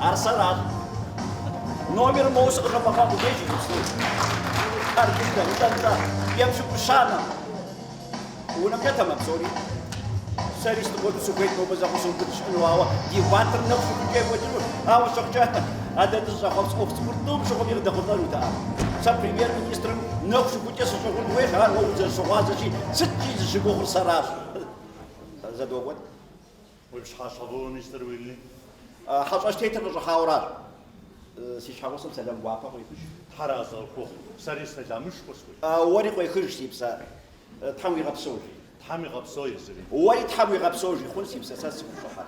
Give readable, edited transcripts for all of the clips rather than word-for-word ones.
أرسلت نومير موسق ربما بيجي يصير أرجع إذا يمشي بشانة ونمجتها مبسوري ساري استقبل سوكيت وبزا خصوص كتشحنوا هوا دي واتر نفسه في جيب وجنون هوا شخجة هذا تزخرف أوكسفورد شغل يغدق ضلوا تعال سا بريمير مينستر نفسه في جسد شغل ويش هذا هو زي شغازة شيء ست جيز شغل سراج هذا دوت وش حصلوا مستر ويلي حصل شيء ترجع حاورات سيش حوصل سلام واقع ويخش حراس الخوخ ساري سلامش قصوي وريق ويخش سيبسا تحمي غبسوجي تحمي غبسوي زين وري تحمي غبسوجي خون سيبسا ساسي وشحات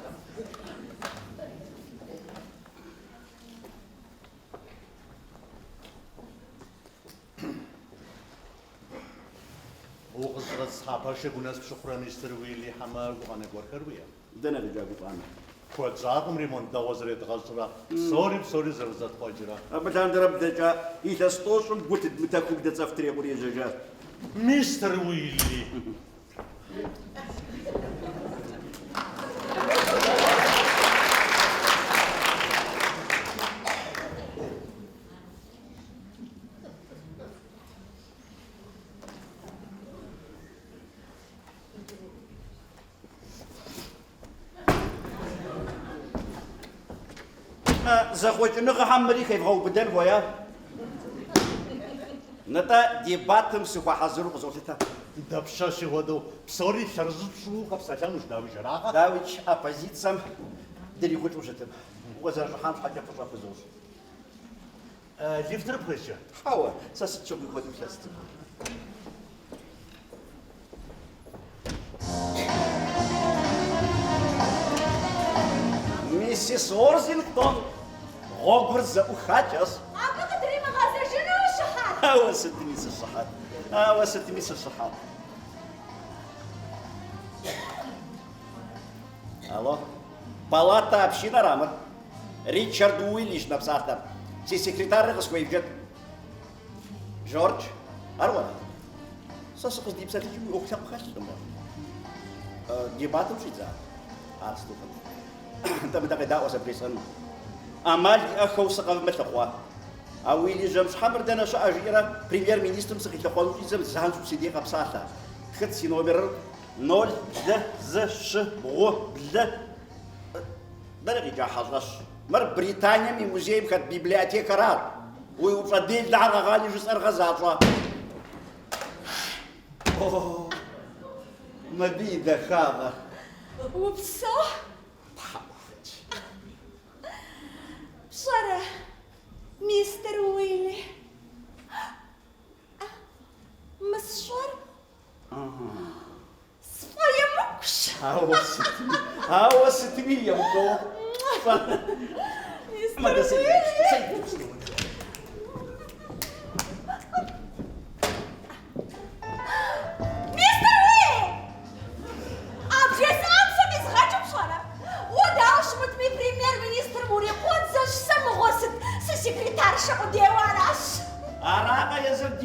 وقصرت صحابها شغوناس بشخرا مستر ويلي حمار وغانا غوركرويا دنا رجاقو طعنا كود زاغم ريمون دوزري دغزرا سوري زرزات فاجرا أبدا درب دجا يتستوشم قلت متاكوك دتفتري قولي جاجا مستر ويلي زخوج نغ حمري كيف هو بدل ويا نتا ديباتم سوى حزرو قزوتها دبشاشي ودو بسوري شرزت شو قبساتان وش داوي جراغا داويش أبازيتسم دلي خوش وشتم وزر جحام حاجة فرصة فزوز ليفتر بخيشة حاول ساست شو بيخوض وشست ميسيس أورزينغتون غوغرز وخاتشس أبغى تدري مغازة شنو الشحات؟ هوا ست ميس الصحات هوا ست ميس الصحات الو палата община рамер Ричард Уиллиш напсахтар си секретар рыгыской вжет Жорж Арвара сасыкыз дип сатыч оксап хашдым дебатым шиза арстуфан там да оса пресан амал ахоусыгы мэтхва Ауили жамш хамер дана ша ажира премьер-министром сахихлахван изам занж сиди капсахта хит синомер 0 ز ش غ ل درجة جاهز مر بريطانيا من موزيم كات بيبلياتيكا رار ويفضل دعرة غالي جسر غزاطة أوه ما بيدا خاضر وبصح بصرة مستر ويلي مسشور صفايا مكش هاو ستمية يا مكو مستر ويلي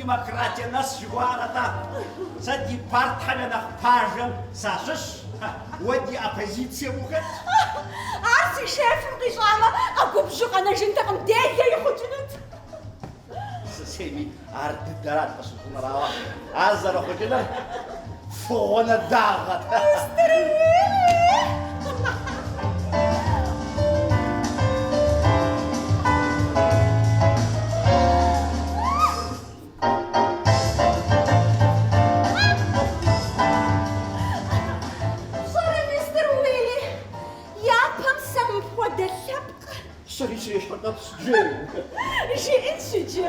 ديمقراطيا ناس جوارتا سدي بارت حنا نخباجم ساشش ودي أبوزيسيا مخت عرسي شاف القشامة أقوم بشوق أنا جنتكم داية يا خجنت سيمي عرض الدرات بس نراوا عزر خجنت فونا داغت جي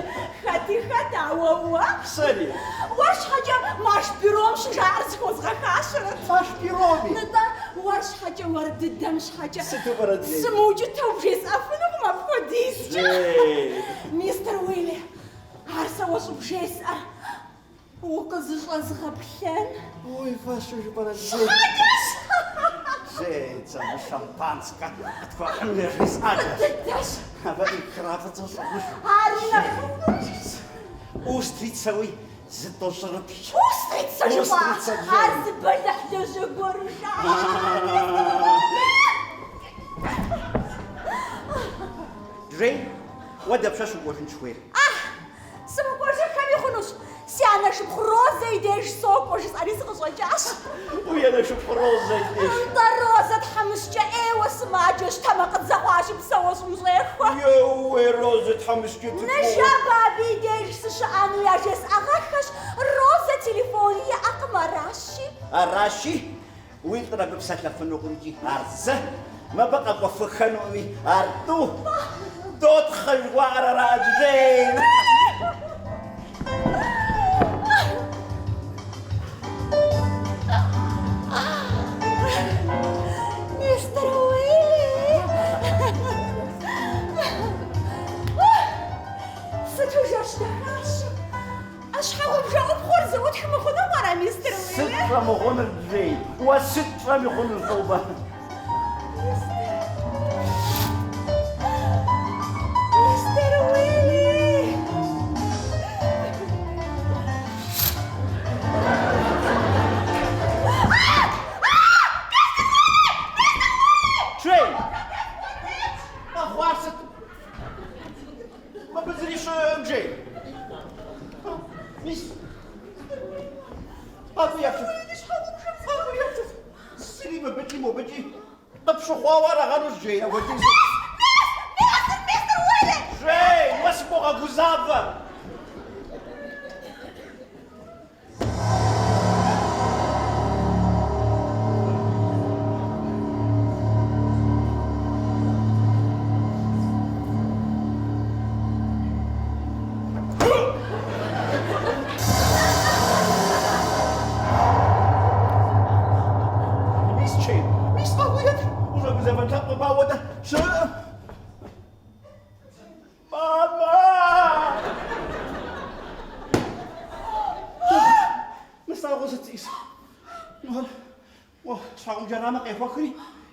خاتي خاتا ووا سالي واش حاجة ماش بيروم شجاع زخوز غخاشرت ماش بيرومي نتا واش حاجة ورد الدمش حاجة ستو برد لي سموجة توفيس أفنو ما بفوديس مستر ويلي عرسة واش بجيس وقزش أزغبشان وي فاشو جبرد زي زيت سامي شامبانسكا تفهم لي ريساجة تدش هذا الكرافة تصلح عارنا وستريت سوي زدت وصلت وستريت سجوا عرس بلح دجو قرشا جاي ودا بشاش وشن شوير سمكوش كم يخونوش سيانا شو بخروز زي ديش سوق وش أريس قصوجاش ويا لا شوف روزة ايش ضروزة حمس جاء وسماجش تمقت زواج بسوس مزيخ يا روزة حمس جد نشابابي ديش سشانو يا جس أغاكش روزة تليفونية أقمى راشي الراشي وين ترى بسكة في النقطة أرزة ما بقى بفخنومي أردو دوت خلوار راجلين مستر ويلي ستوجاش دهاش أشحاو بجاو بخور زود حما خدو مرا مستر ويلي سترة مغون الجي وسترة مغون الصوبة مستر ويلي شوي ما خوارست ما بزريش مجي ميس أبو يكتب أبو يكتب سليمة بجي مو بجي طبشو خوارا غانوش جي أودي مستر ويلي شوي واسمو غوزافة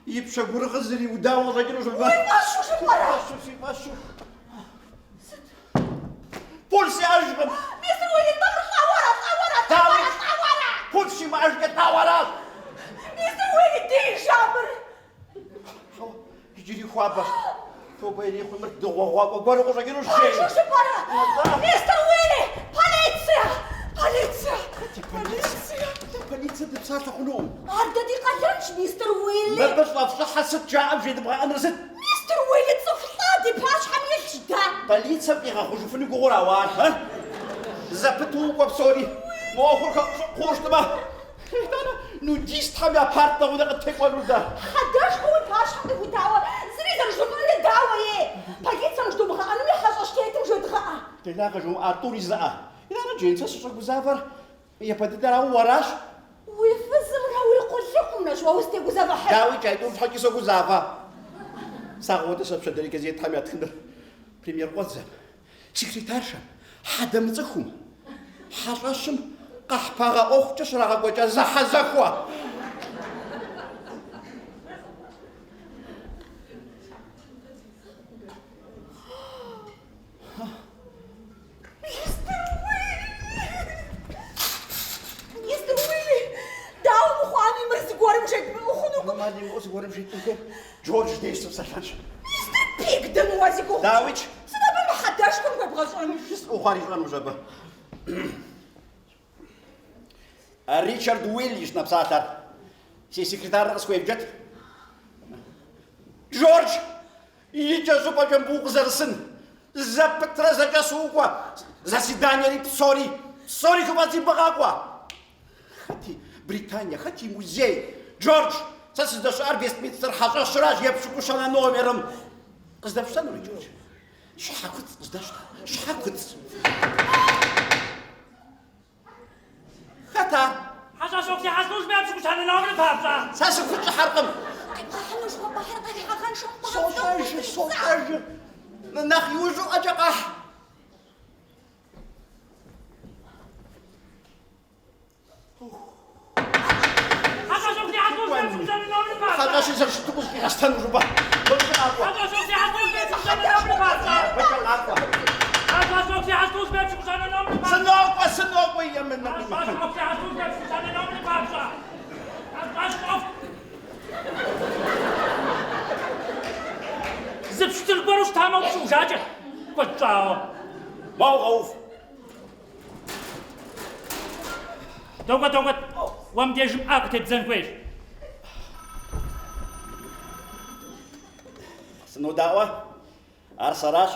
يبشا قرق الزري وداوى رجل وش الباب ماشو شو مرة ماشو بولسي أشغل مستر ويلي طورت طورت بولسي ما أشغل طورات مستر ويلي دي جابر يجري خوابه تو بيني خو مرت دغوا وقرق رجل وش شيء شو مرة مستر ويلي بوليسيا بوليسيا بساطة خنوم عددي قلنش مستر ويلي بس لفصحة ست جاء بجي تبغى أنا ست مستر ويلي تصفطادي باش حميت شدا بوليسيا بيها خوشو فيني قورا وان ها زبطو وبسوري مو أخوك خوش تبا نوديست حمي أبارتا ودا قتك ولودا حداش هو باش حمي وداوة زريزة نجدو من الداوة يه بوليسيا نجدو بغا أنا ميحاج أشتيتم جدغا تلاقى جو أرطوري زاء إذا أنا جينسا سوسو بزافر يا بدي راهو وراش ويفزم راهو يقول لكم نجوا وستي قزافة حلو داوي جايدون في حكي سوكو زافا ساقو تسب شدري كزي تحمي أتخندر بريمير قوزة سكرتارشا حدا متخوم حراشم قحباغا أخ تشرغا قوجا زحا زخوا مالي موس غورم شيتو جورج ديستو سالانش بيك دم وازيكو داويتش سنابا ما حداش كون بغازون وخارج راه مجابه ريتشارد ويليش نبساتر سي سكرتار راسكو يبجت جورج يجازو باجنبوق زرسن زبط رزا جاسوكوا زاسيدانيا ريب سوري كبازي بغاكوا خاتي بريطانيا خاتي موزي جورج ساسداش أربيس متر حاجة شراج يبشكو شانا نوميرم قصداش شنو يا جورج شحكت قصداش شحكت خطا حاجة شوكتي حاسوش بيبشكو شانا نوميرم بابشا ساسو كنت حرقم حنوش بحر قادي حقن صوتاج نخيوجو أجقح حاجة شيء زرش تبص في غستان وجبا بجا أقوى حاجة شوكتي حاسوش بيبشكو شانا نوميرم بابشا بجا أقوى حاجة شوكتي حاسوش بيبشكو شانا نوميرم بابشا سنو أقوى يا من حاجة شوكتي حاسوش بيبشكو شانا نوميرم بابشا حاجة شوكتي زبشتر بروش تامو بشوشاجة بتشاو ما هو خوف دوقت ومديجم أكتب زنكويش سنو دعوة أرسلاش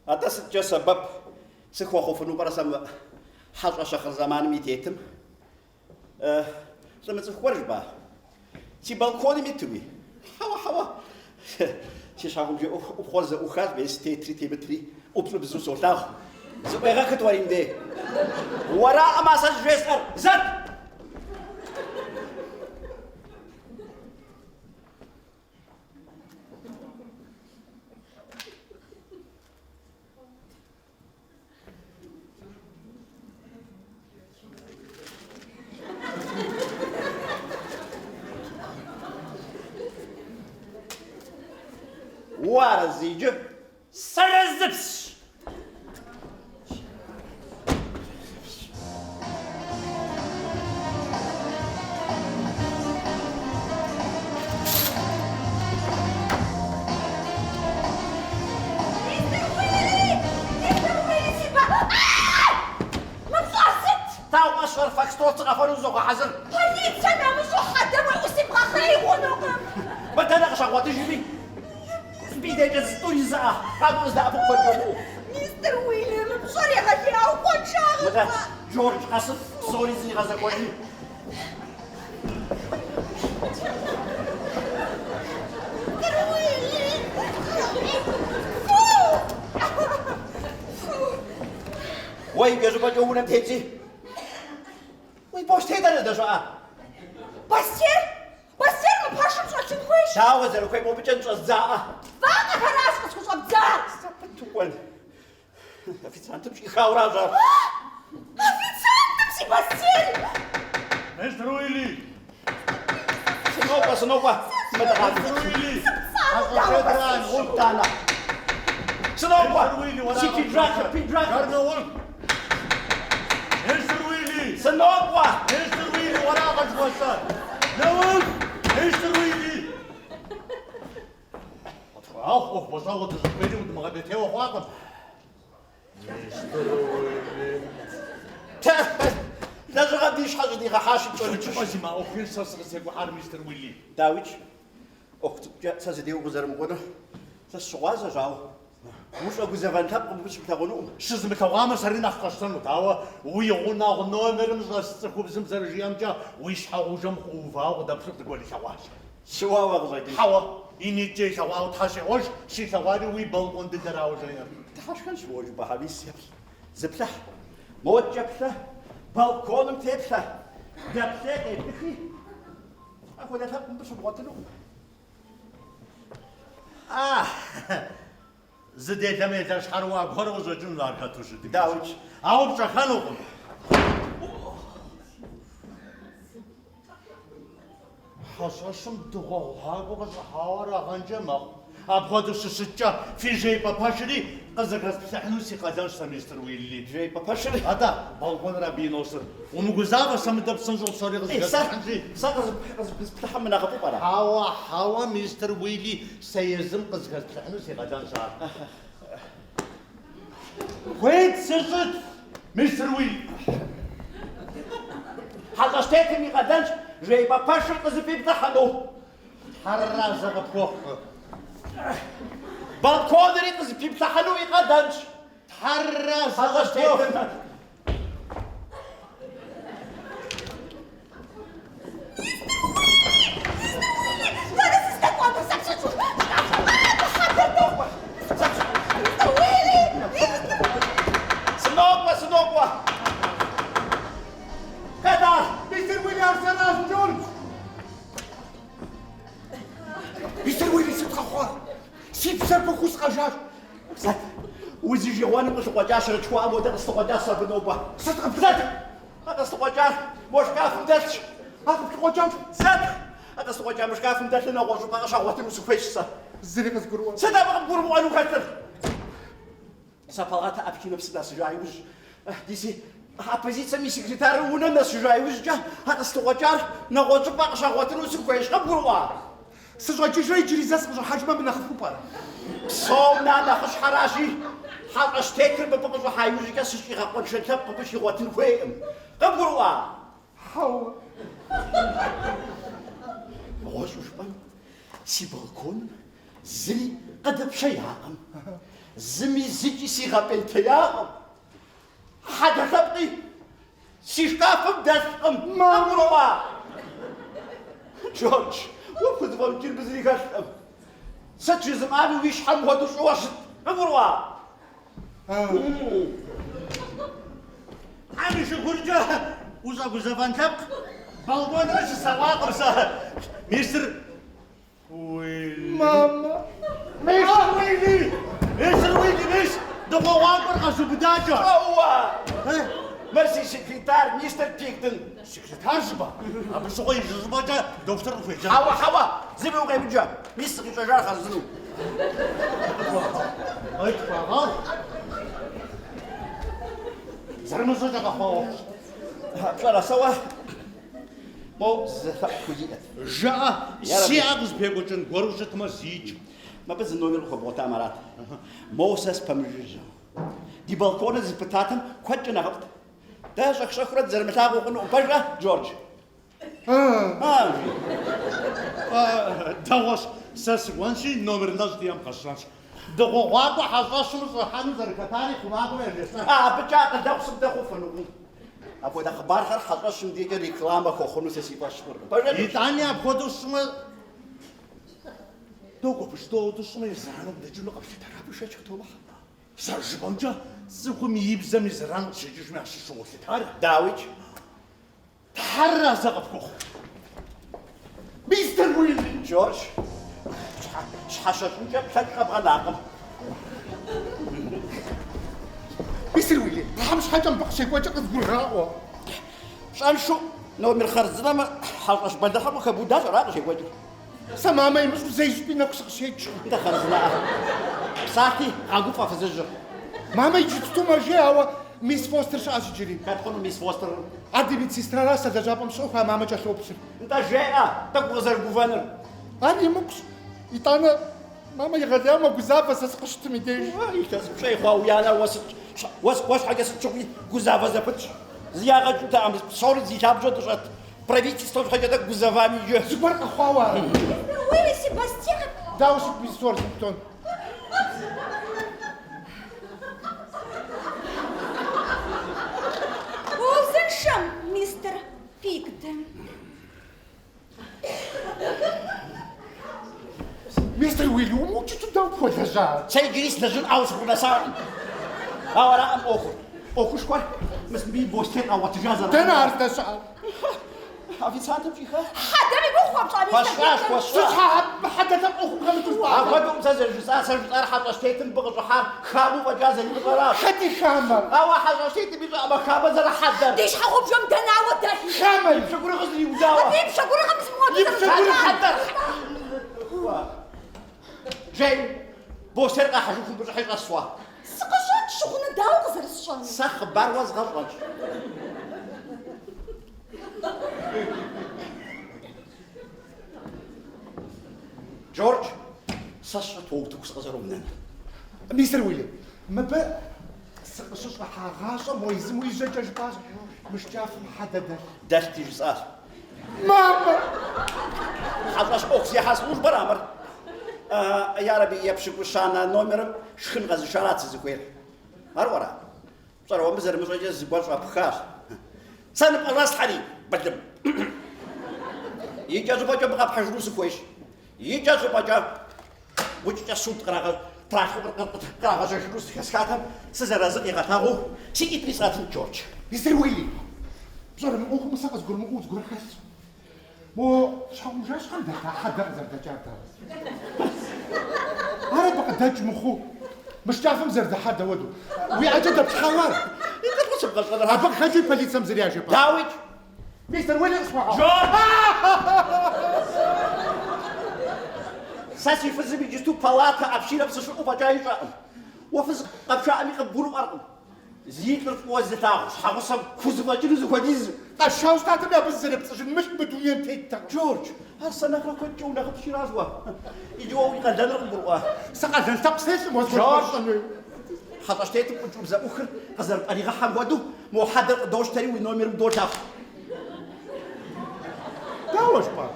أتس جا سبب سخوا خوفنو برسم حاجة شخر زمان ميتيتم سمت سخورج با سي بالكوني ميتوي حوا سي شاغم جي أخوز أخاز بيس تيتري تيبتري أبسل بزو سولتاو زبغا كتوارين دي وراء ما سجيسر زد وارزيجه سرزبس تاو أشهر فاكستوت غفلو زوغ حزر هليت سنة مش حدا وأسيب خير ونقم بدنا غشاوات جيبي بيدي جزتوني زعا هذا زعا فوق الجمهور مستر ويليام بصري غادي أو كون متى شاغفة جورج قصد سوري زي غزا كوجي وي بيجوا جونا تيجي وي باش تيدا ندشوا بسير ما باشم شو خويش شاو زلو كوي مو بيجن زعا فاقا خلاص كنت بزار تقول في سانتم شي خاورا جار أفيد سانتم سي بسير مستر ويلي سنوبا متى مستر ويلي غادي غلطانا سنوبا سيكي دراكا بي دراكا كارنول مستر ويلي سنوبا مستر ويلي وراء غزوة نول مستر ويلي أخ بصوت الزبيدي ودمغدتي وخواطب مستر ويلي لازم غاديش حاجه دي غحاشم شو ما أخير ساسغسيك وحار مستر ويلي داويتش اختب جاء سازديو غزر مغنا سسوازا جاو مش أقول زمان تبقى مش بتاعونه شزم كوامر سرنا خشتن متاوا ويغونا غنو مرم زستخو بزم زرجيام جا ويش حوجم خوفا ودبسك تقول شواش شوا وغزايدي حوا إني جي شوا وتحشي وش شي شواري وي بلغون دراو جاير تحشكن شو جو بحبيس زبله موت جبله بالكونم تبله دبله تبخي أقول لك مش بغتلو زدي دمي تشحر وأقهر وزجن لاركا توشدي داويتش أو بشخنوكم حساسم دغوها وغز حوارا غنجمق أبغى سسجا في جيبا باشري قزق بتحنوسي قداش سمستر ويلي جاي باباشري هذا بالكون ربي نوصل ومجزابة سمدب سنجل صاري إيه غزق ساق بتحمل من أغبو برا حوا مستر ويلي سيزم قزق بتحنوسي قداش وين سجد مستر ويلي حاجة شتاتني قدنش جاي باباشر قزبي بتحنو حرا زغب فوق بالكون ريت قزبي بتحنو قدنش حرا حاجة زغب فوق شتاتني سنوبوا كذا مستر ويلي أرسنال جورج مستر ويلي سيب خخوار سيب سرب خوش خجاج زاد وزي جوان مش قجاش رجوا مو ده استقجاش بنوبا زاد هذا استقجاش مش كاف دش هذا بتقجاج زاد هذا استقجاش مش كاف دش لنا وجو بقى شغوتي مسوفيش زريق زقروا زاد بقى بقول مو انو كتر سافالات ابكي نفس الناس جاي وش ديسي оппозиция ми секретарь уна нас жай وش جا هذا استقجاش نوجو بقى شغوتي مسوفيش قبروا سجوا شوي يجري زاس سجوا حجمه من أخذ كوبار صومنا نخش حراشي حق اشتكر ببقى حيوجي كسشي غقون شتب ببشي غواتن خويم قبروا حوا غوش وشبان سي بالكون زلي قد بشياقم زمي زيجي سي غابين تياقم حدا تبقي سي شكافم داسقم قبروا جورج وفد فالجير بزري كاشتم ستشي زماني ويش حم ودوش واشت قبروا عامل شو قرجة وزا قزفان تبق بالبون مش سواق بسا ميستر ويلي ماما ميستر ويلي ميستر ويلي ميش دقوا واقر قصو بداجة هو مرسي سكرتار مستر بيكتن سكرتار جبا أبو سوغي جزبا جا دكتور في جا حوا زبي وغيب جا مستر جا خرزنو أي تفاغل زرمزو جا قخوش فلا سوا مو زفا كوجيت جاء سياغز بيغوچن غوروشت ما زيج ما بس نومر خبوتا مرات موسس بمجج دي بالكون زي بتاتم كوجنا غبط ده شخرت زرمتاغو قنو بجا جورج دواش ساس وانشي نومر ناس ديام قشانش دغو واقع حظاشمز حانو زركتاري خماغو يرسان بجا قدوس بدخو فنو أبو ده خبر خر حضرش مديك ريكلام خو سيسي باشمر يتانيا بخدو سما دوغو بشتو دسما يزرانو بدجلو قبش ترابو شاچ توبا سرج بانجا سخو ميبزم يزران شجوش ماشي شو تار داويج تحرى زقفكو مستر ويلي جورج حشاش نجاب شق بغلاقم مستر ويلي مش حاجه مبقشي كواجا تقول راهو شان شو نو من خرزنا ما حلقش بدها ما كبوداش راقش يواجه سما ما يمش زي جبينا كسخشيتش انت خرزنا ساعتي عقوفة في الزجر ماما يجي تتوما جاوا ميس فوستر شاش جري كتكون ميس فوستر عدي بنت سيسترا راسا دا جابم شوفها ماما جا شوبسر انت جاء تقوى زر جوفانر اني مكش يطانا ماما يغديا ما جزافة سسقشت ميديش يكتسب شيء خواويانا واش حاجة ستشوفي جوزافا زبطش زياغة جوتا عم صور زي شاب جوتا شات правительство حاجة تك جوزافامي جو زبر أخوة وين سيباستيان؟ داوش بيستور زبطون وزنشم مستر بيكتن مستر ويلي وموجي تداو بودا جا سيجلس لجن أوس بنسان أورا أم أخر أخر شكوار بس بي بوستين أو تجازر تنا عرفت شعر في ساعة فيها حدا بيبوخوا بصالي وشاش صحاب حتى تبقوا غلط الواحد أخذهم سجل جزء سجل أرحب أشتيتم بغض حار خابو وجازة الغراش حتى خامر أو حاجة أشتيت بيجا أما خابة زر حدا ديش حقوب جم تناوى تاكي خامر شكرا غزلي وزاوة بيمشى قولي خمس مواد شكرا حدا جاي بوستر أحجوكم برحيق أسوا سقشات شغل داو غزر الشان سخ بروز غرج جورج ساشا توتوكس غزروننا مستر ويلي ما با سقشش حاغاشا مويزم ويجا جاج مش جاف حدا ده داشتي جزاس ماما حضرش أوكسي حاسبوش برامر يا ربي يبشك وشانا نومر شخن غز شارات زكوير مرورا صار ومزر مزوجة زبال شو بخاش سنب الراس حري بدم يجازو بجا بقى بحجروس كويش يجازو بجا وجه صوت قراغ تراخ قراغ جروس كسكاتم سزر زقي غتاغو سي إدريسات جورج مستر ويلي بصراحة من أخو مساقس قول مقود قول حس مو شو جاش عندك حدا غزر دجاجة أنا بقى دج مخو مش تعرف مزر حدا ودو ويا جدا بتحاور انت توصل غلط أبغى خلي بليت سمزر يا جبا داوج مستر ويلي اسمع جورج ساسي فز بيجتو بالاتا أبشير بس شو بجاي جاء وفز قبشاء مي قبولوا أرقم زيتر وزتاغ حقصم كوزفاجر زوجيز الشاوس تاعتنا بالزرب مش بدون تيتا جورج هسه نخرج كنت ونخرج شيرازوا يجوا يقدروا البروا سقط التقسيس جورج حطشتيت كنت بزا اخر قزر اني غحم ودو مو حد دوش تري ونومر دوشاف داوش با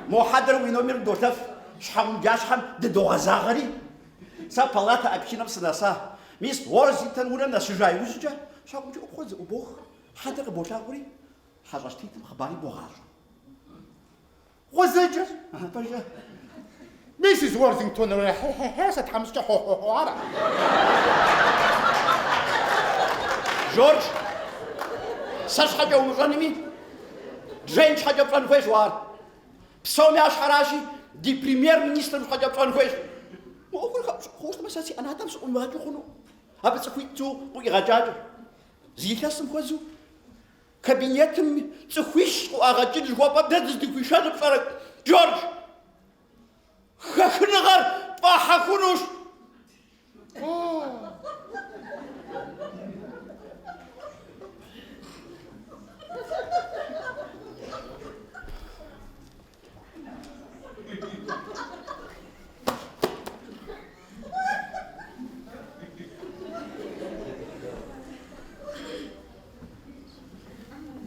مو حد ونومر دوشاف شحم جاشحم دو غزاغري سا بالاتا ابشينا بسناسا ميس ورزيتن ولا نسجاي وسجا شحم جو خوز وبوخ حد بوشاغري حطشتيت خباري بوغار وزجر فجاه ميسيس وورثينغتون هاسه تحمس حوارا جورج ساش حاجة ومغنمي جينش حاجة فرانكويش وار بسومي أشحراشي دي بريمير مينيستر حاجة فرانكويش ما أقول خوش مساسي أنا هتمس أمهاتي خنو هبس خويتو ويغاجاج زي لاسم خوزو كابينيتم تخويش وأغاجيج وابا بدز دي خويشان بفرق جورج خاكنغر باحكونوش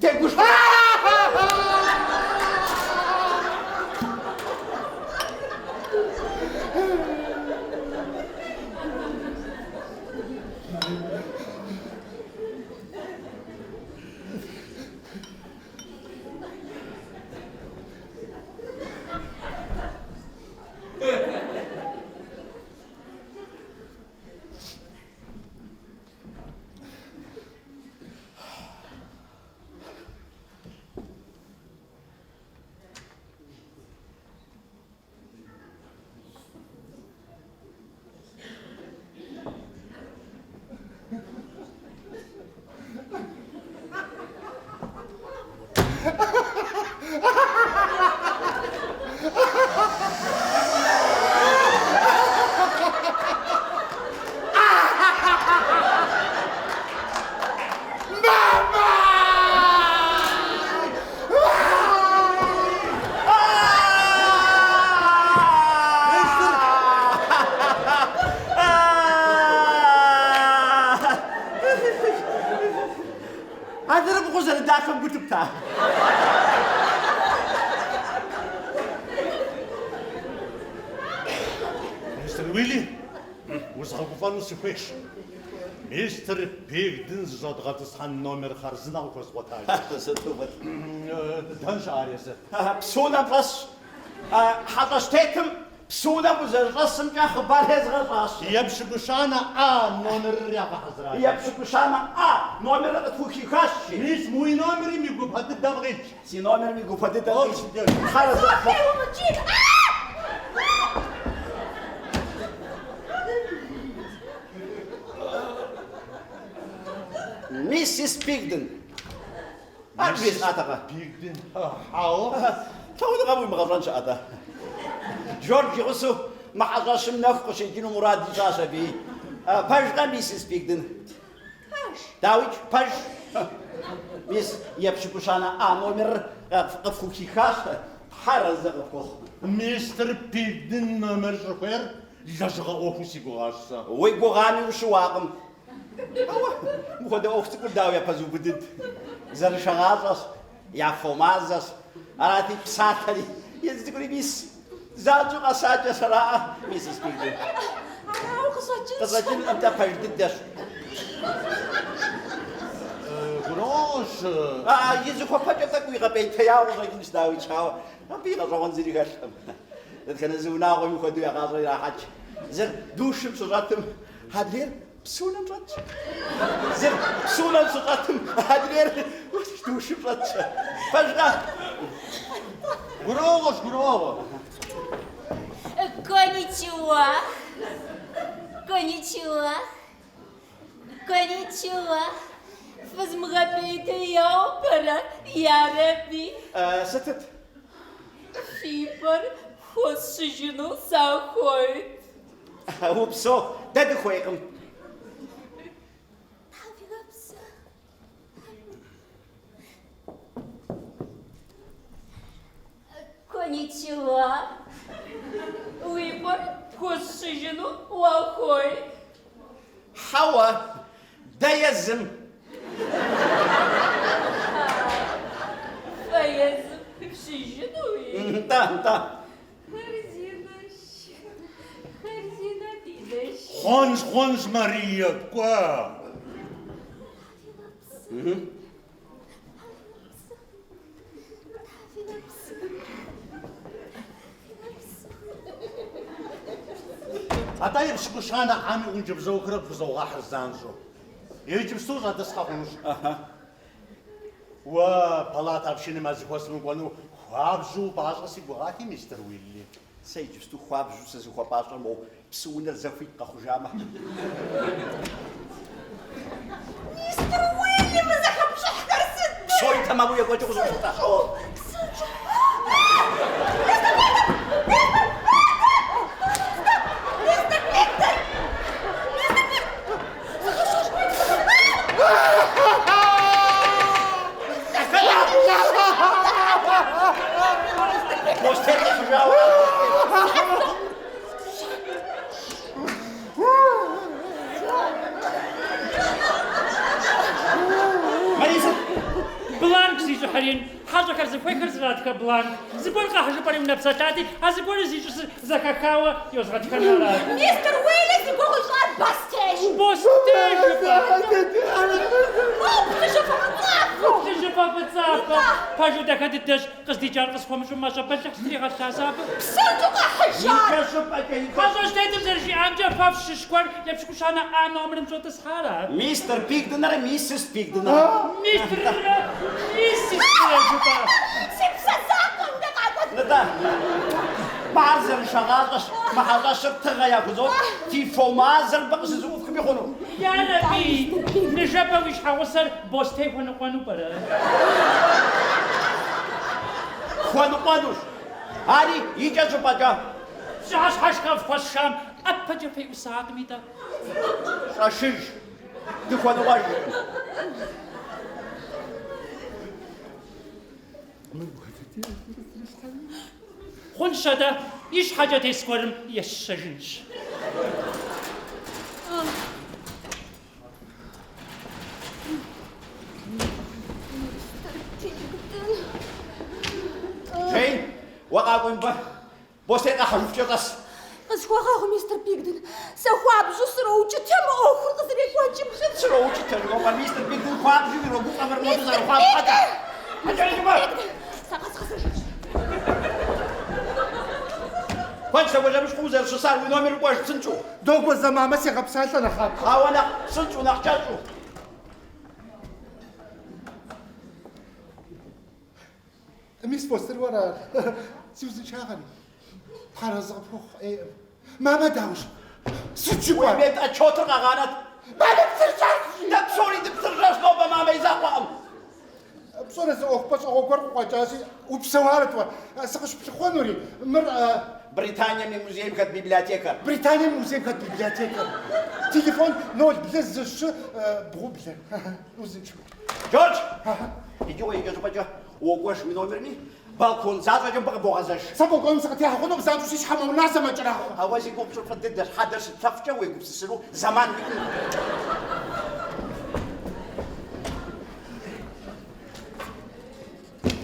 تقول مستر ويلي وزغفان سفيش مستر بيغدن زاد غاتسحن نومر خرزنا وكوز وتاج دانش عاريسه بسونا بس حطشتيتم بسونا وزرسم كا خبار هزغ راس يمشي بشانا نومر يا حزراي يبشك بشانا نومر تفوكي كاشي مش موي نومري ميقوب هاد الدمغيج سي نومر ميقو فديت أوش ديال. خرز ميسيس بيغدن أبيس أتاقا بيغدن هاو تاود غابوي مغفرانش أتا جورج يغسو ما حضرش منافقش يجينو مراد جاشا بي باش ميسيس بيغدن داويج باش ميس يبشكوشانا نومر قفوكي خاش حرز غفوخ مستر بيغدن نومر شوفير لجغا اوفيسي غاشا ويقوغاني وشواقم مخده أختي كل داوية بزو بدد زر شغازس يا فومازس أراتي بساتري يزدقوني بيس زاجو قساجة سراء ميسيس بيغدن قصاجين أنت فجددش غروش يزوكو فجدك ويغبيت يا وزاجين داوي شاو أبينا روان زيري غشم كان زوناغو يخدو يا غازو يا حاج زر دوشم سراتم هادلير بسونا نرد زر بسونا نرد هادلير دوشم رد فجأة غروش Konnichiwa. Konnichiwa. Konnichiwa. Vous me rappelez para Yarabi. ستت Fiber. Hossijino Sahoit. هو بسو دد خويكم Коничева. Выбор вкус сыжину плохой. حوا ده يزم Фаез сыжину и... انت Корзинаш. Корзина дидаш. خونز ماريا كوا أطيب شكوشانا عامي ونجيب زوكرك في زواحر زانجو يجيب سوزا تسحقوش وبلاطة بشيني ما زيكوس من قوانو خوابزو بازغ سيقوغاتي مستر ويلي سيجستو خواب جو سيزو خواب باشا مو بسونا الزفيق قخو جامع مستر ويلي ما زحمش حكر سد سوري تمامو يا قوتي خزو شوطا بلانك زيجو حرين حاجة كرزي فوي كرزراتك بلانك زبون قاحجو بريم نفساتاتي هزبون زيجو زكاكاوا يوزغاتي كرنالات مستر ويلي زيقول جاد باستيش بوستيج بتشوفوا مطافو تجي بابا تزابا باجو داك الدش قصدي جار قصفهم شو ما شابا تحسري غشا زابا بسنتو حجار حاجة شتيتم زرجي عمجا فاف ششكوار يبشكو شانا آن عمرم شو تسحارا مستر بيك دنر ميسس بيك دنر مستر ميسيس كلاجوبا سيبسا زاكم دقاقات نتا بعزر شغاطش ما حداش تغيا كزو في فومازر بقس زوف كم يخونو يا نبي نجابا ويش حوصل بوستي ونقوانو برا خوانو قانوش هاري يجا زباجا شاش حشكا في الشام أبجا في أساق ميدا شاشيش دي خوانو واجي خون شدا إيش حاجة تسكورم يشجنش جين وقاقوين با بوستي أخلف جغس أسخوخه مستر بيغدن سخواب جسروجة تم أخر قصري واجب خد سروجي تلقوا مستر بيك دن خواب جوي روبو قمر موتو زار خواب حتى أجل جبا سقط خسر كنت سوى مش خوزر شو صار ونومي رقواش سنشو دوق والزمان مسي غبسالة نخاب خاونا سنشو نحجاجو ميس بوستر ورا سوزن شاغلي حرز غفوخ ماما داوش ستشوار ويبيت أتشوتر غانت ما بترجعش دبسوري دبسرجاش نوبا ما يزاقوام بصورة زوق بس أقول وجاسي وبسوارت وا سقش بخونوري مر بريطانيا من موزيم كانت بيبلياتيكا بريطانيا موزيم كانت بيبلياتيكا تليفون نول بلزش بغو بلا وزن شو جورج يجوا يجوا بجا وقوش من نومرني بالكون زاد جنب بوغازش سبو قوم سقتي هاخذ بزاف شي شحال من الناس ما جراه هوازي يقوم شوف الددش حدش تفجا ويقوم سسلو زمان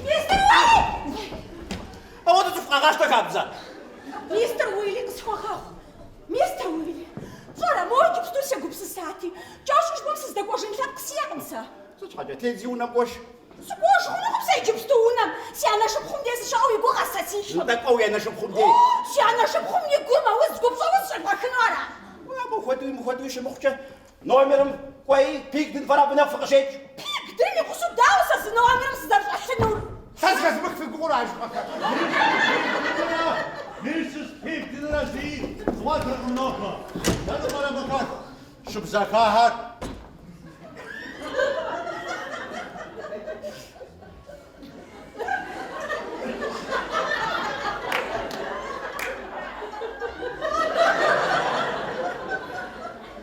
مستر ويلي أود تشوف غاشتا كابزا مستر ويلي أسخوخه مستر ويلي جرى مو جبستو سيقوب سساتي جاشوش بمسس دقوش نتلاق سيانسا صوت حاجة تلفزيون قوش سقوش خلوهم سيجبستونا سيانا شبخم ديس شاو يقو غساسيش ندك قوي أنا شوف خدي سيانا شبخم يقو ما وزقوب صوت شبخ كنارا مخدوي شي مخجة نومرم كوي بيك دين فرا بنفق شيء بيك ديني قصو داوسا سنو عمرم سدرج الشنور خزخز بك في القرعة Mrs. Pig دلوقتي زواج النوكة هذا ولا مكان شو بزكاها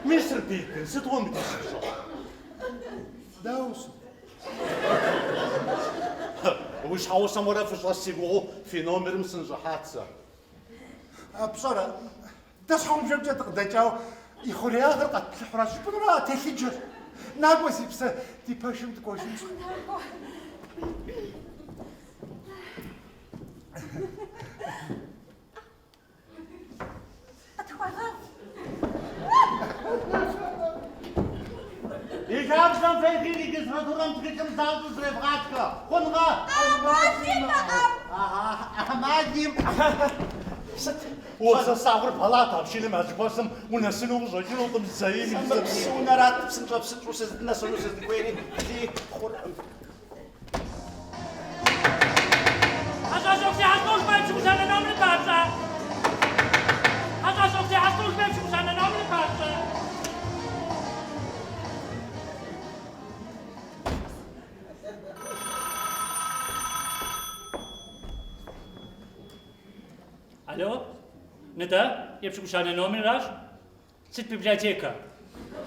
مستر بيكن ستوان بتشرشو داوس وش حوصم ولا فش غسيقو في نومر مسنج حادثة بصراحة تصحون جمجة تقدجاو يخلي آخر قد تحراش بدرا تسجل ناقوسي بس تباشم تقوشم Ich hab schon verkündigt, dass du am dritten Saal des Refratka. Hunra! Ahmadim! وصار بلاطة بشي لما جباسم ونسلو وزاكيلو طم الزايم سمسونا رات بسنت وسد الناس وسد كويني دي خور حاجة شوفتي حصلوش ما يمشوش أنا نوم البارسة حاجة شوفتي حصلوش ما يمشوش أنا نوم البارسة ألو ندى يمشوش أنا نوم الراش ست ببلياتيكا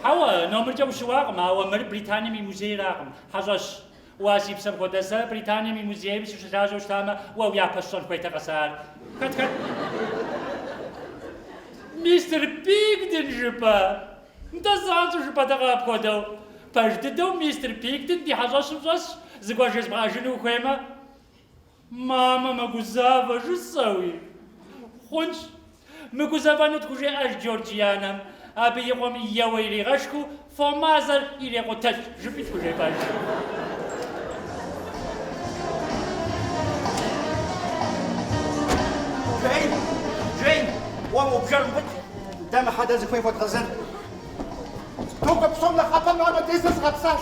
حوا نومر جو شواق ما هو مر بريطانيا من موزي راقم حاجش واسيب سب قدسة بريطانيا من موزي بس شجاج وشتامة ويا بشون كويتا قصار كت مستر بيك دن جبا انت زانتو جبا تغاب كودو فاجددو مستر بيك دن دي حاجش وجش زقواج يسبغ جنو خويمة ماما ما قزافة شو تسوي خونش ما قزافة نتخوشي اش جورجيانا أبي يقوم يويلي غشكو فمازر إلي قتل جبت وجه باش جين وامو بجربت دام حدا زكوين فوت غزن توقف صمنا خطا ما تيسس غبساش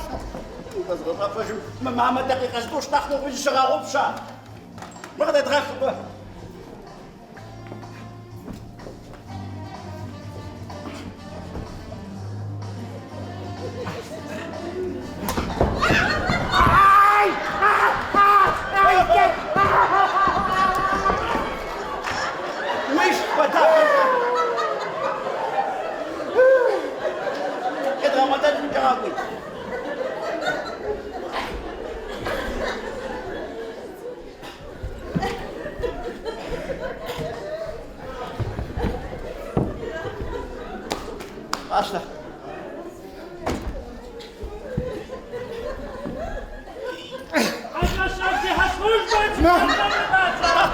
بس غطا ما دقيقة زدوش تاخدو بالشغا غبشا ما غدا تغاخب ويش بتاخد كده ما تدري جوابي أصلا حاجة شوفتي حصلوش ما يمشوش أنا نوم البارسة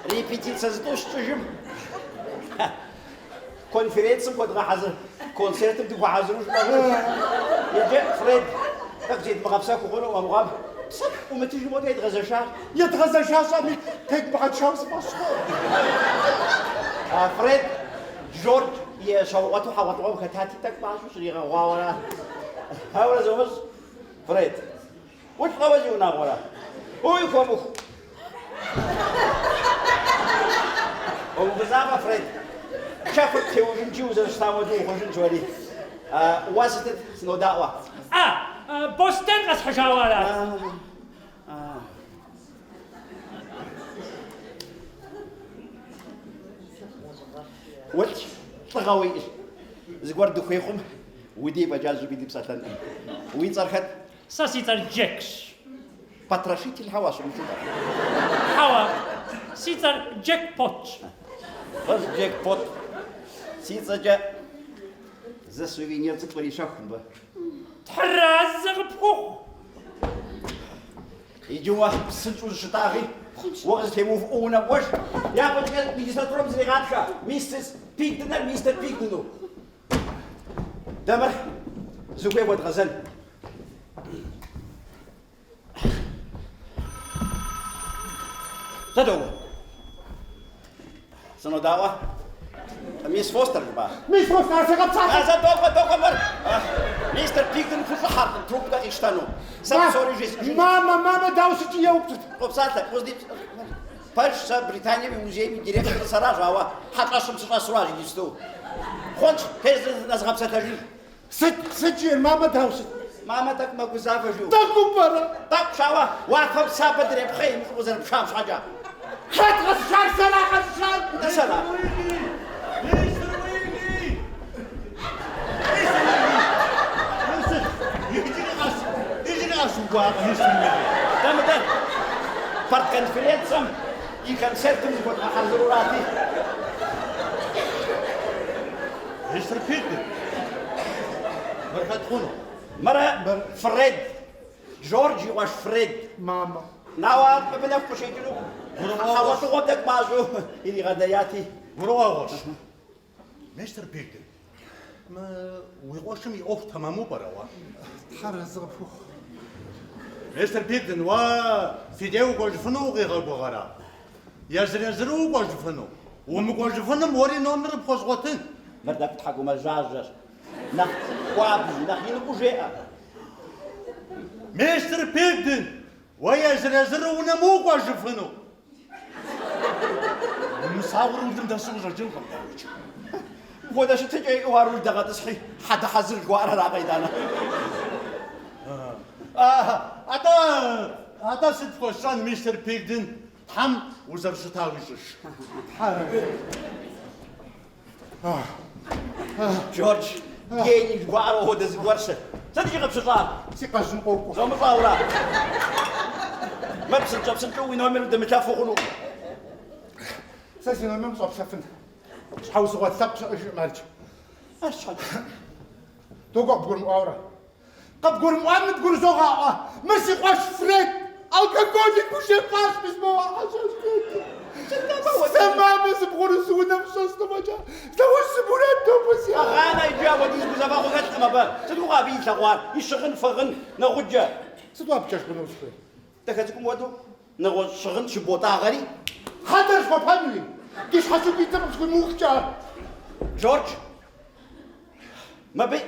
Репетиция задушим. Конференция под гахазы, концерты ты гахазы уж يجي فريد تجيت مغابسك وقولوا ومغاب صح وما تيجي موضوع يتغزى شهر يتغزى شاشة تكبح شمس مشهور فريد جورج يشوطوا حوطوا كتاتي تكبح شو شريغا واورا هاولا زوز فريد وش غوزي وناغورا هو يكومو وبزافة فريد شافت تيوجن جوزة اشتامو دو خوشن جوري واسطة سنو دعوة بوستن قص حشاوالات وش طغوي زقور دخيخم ودي بجاز بيدي بساتن وين صرخت ساسيتر جيكش بطرشيت الحواس ومشوفها حوا سيتر جيك بوتش بس جيك بوت سيتر جا زي سوفينير تطوري شخم با تحراز زغبخوخ يجوا بسنجو الشطاغي وقت تيموف اونا وش يا بجد ميستر ترومز اللي غاتشا ميستس بيكدنا ميستر بيكدنو دمر زوجي ود غزل تدو سنو دعوة ميس فوستر بقى مش مصنع سيقب صاحب هذا دوقة مر ميستر بيكدن في الحرب تروب دا اشتانو سب سوري جيس ماما داوسة يوبتت قبصاتك قصدي برشا بريطانيا بموزيمي ديريكتور سراج هوا حتى شمس سراج يستو خونش هز نزغب ستاجي سجل ماما داوسة ماما تك ما قزافة جو تقوم برا طب شاوا واقف سابة دري بخير مش وزن بشام حاجة خد غسشان سلا غسشان ده سلام مستر ويلي يجي غاس واقع مستر ويلي ده فرد كونفرنسم يكن سيرتم يقول حضروراتي مستر بيتر بركات خونو مرة فريد جورجي واش فريد ماما ناوا بنفكو شيء كيلو حاولت غدك مازو اللي غداياتي ورواغوش مستر بيتر ما ويغوشم يوف تمامو براوا حرز غفوخ مستر بيتر وا فيديو غوجفنو غير غورا يزرو غوجفنو ومغوجفنو موري نومر بوزغوتن مردك تحكوا مجاجر نخ وابي نخ يلقوا جاء مستر بيتر ويزرو ونمو غوجفنو مساور ولدم داسو رجل غمداوج ودا شو تجي وارو دغا تصحي حد حزر جوار را قيدانا هذا ست فوشان مستر بيتر حم وزر شتاويش جورج جيني جوار هو دز ورشه صدق غب شطار سيقا جنقوكو زوم طاورا ما بسنت جاب سنت وين عمر دم شافو غنو ساسي نومي مصاب سفن شحاو صغات سبش مالج اش حاجه توقع بقول مؤامرة قد بقول مؤامرة تقول زوغا مرسي قواش فريد او كان قوجي كوشي فاش بسمو عشاش فريد سما بس بقول سونا مشاس تماجا سوى السبولات توبس يا انا يجا ودي بزافا غات ما با صدق غابي شغوار يشغن فغن نغجا ستوا بكاش بنو سفريد تكاتكم ودو نغو شغن شبوطا غري حتى شفا فاميلي كيش حسو بيتا بتكون موخجا جورج ما بي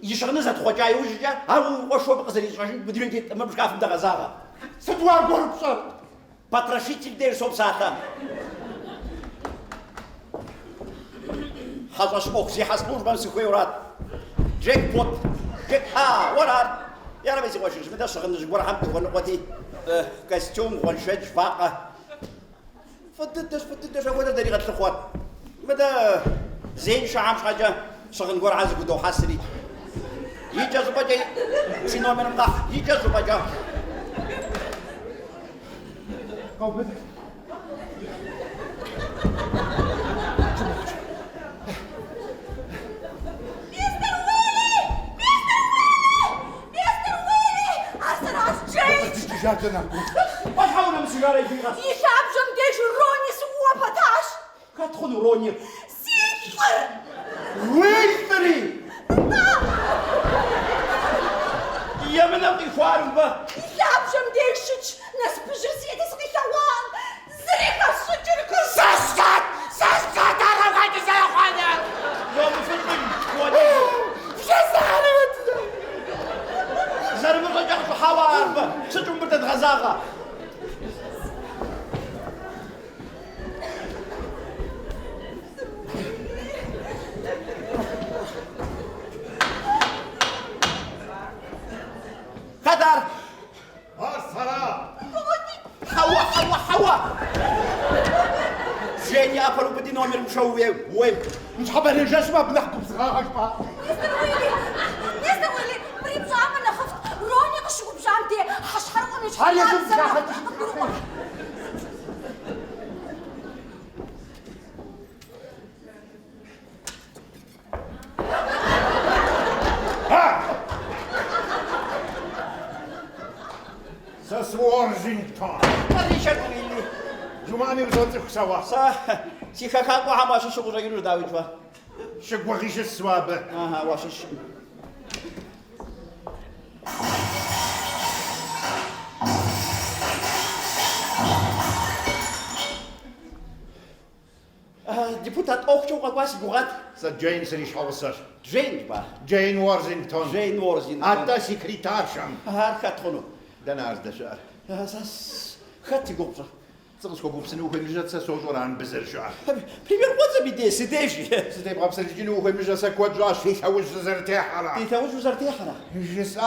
يشغل زاد خوجا يوجا هاو وشو بقصر يشغل بدون جيت ما بشكاف مدا غزاغا ستوا قول بصر باتراشيتي دير صوب ساعتا حاجه شبوك زي حسبوش بمسي خويورات جيك بوت جيك ورار يا ربي زي واش بدا شغل نجبر حمد ونقوتي كاستيوم ونشج فاقه فتدش ولا داري غات الاخوات بدا زين شعام حاجه شغل نقول عازق ودو حاسري يجا زباجي سينو من مقاح يجا زباجا قوبت جاتنا واش حاولنا من سيجاره يجي غاس يشعب جمديش روني سوا بطاش كتدخلوا روني سيطر ويثري يا من ابغي فارم با يشعب جمديش ناس بجرسية تسقي ثوان زريقة السجر ساسكت انا غادي زي اخوانا يوم في القلب زرم الرجال في حوار با ستم بدت غزاغه قدر الصلاة حوا زيني افرو بدي نومر مشوي وين مش حابة رجال شباب نحكم صغار شباب مستر ويلي بريم جامع انا خفت روني قشو بجامتي حشحر ونش هل يجب جاحد؟ واشنطن ريشارد ويلي جمعني بزوتك سوا صح سيخاكاكو حماشي شغل رجلو داوي جوا شق وغيش السوابة اها واشش ديبوتات اوكشو قواس بوغات جين سريش حوصر جين با جين واشنطن جين وورزين حتى سكرتار شام هار خاتخونو دناز دشار اساس خاتي قبصه تغسكو بوبسنو خمجة سوجوران بزر شعر بريمير واتس بيدي سيديجي ستي بغبسر جنو خمجة سكوات جاش في حوج زرتيح على تيتاوج وزارتي حنا جس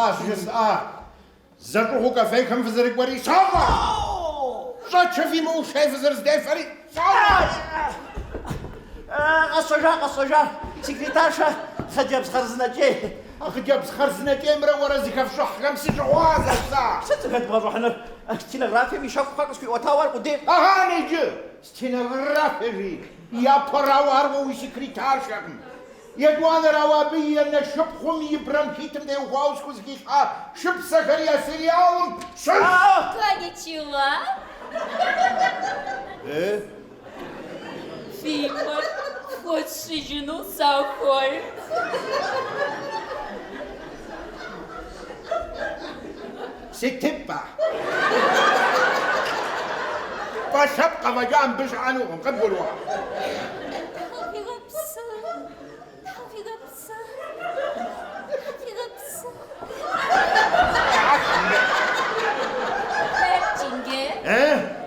زرقو كافيه كم في زرق وري صافا شات شفي مو شايف زرز دافري الصجار سكرتارشا خجب خرزنا جي اخي جاب خرزنا كاميرا ورا زكاف شح خمس جواز الساعة ست غد بروحنا التلغرافي بيشوف خالص في اوتاوا قدام اهاني جو ستينغرافي يا براوار وسكرتار شغم يدوان روابي ان شب خم يبرم كيتم دي وغاوس كوزكيشا شب سكريا سرياون شل Konnichiwa. Фигма, хочешь жену сахой? ستبع فشبقى وجام بش عنوهم قبلوا ايه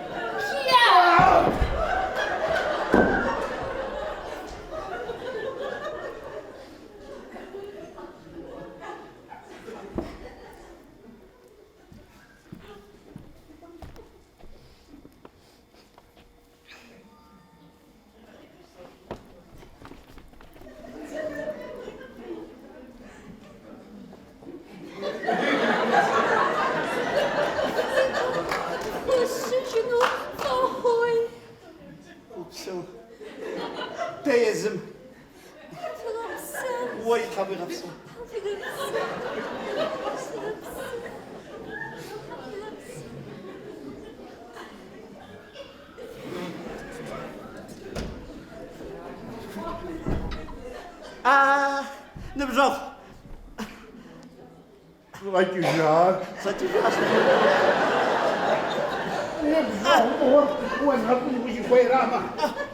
تيزم وي خبي غفصة نبجخ رجال ستجاش وين وجي كويرامة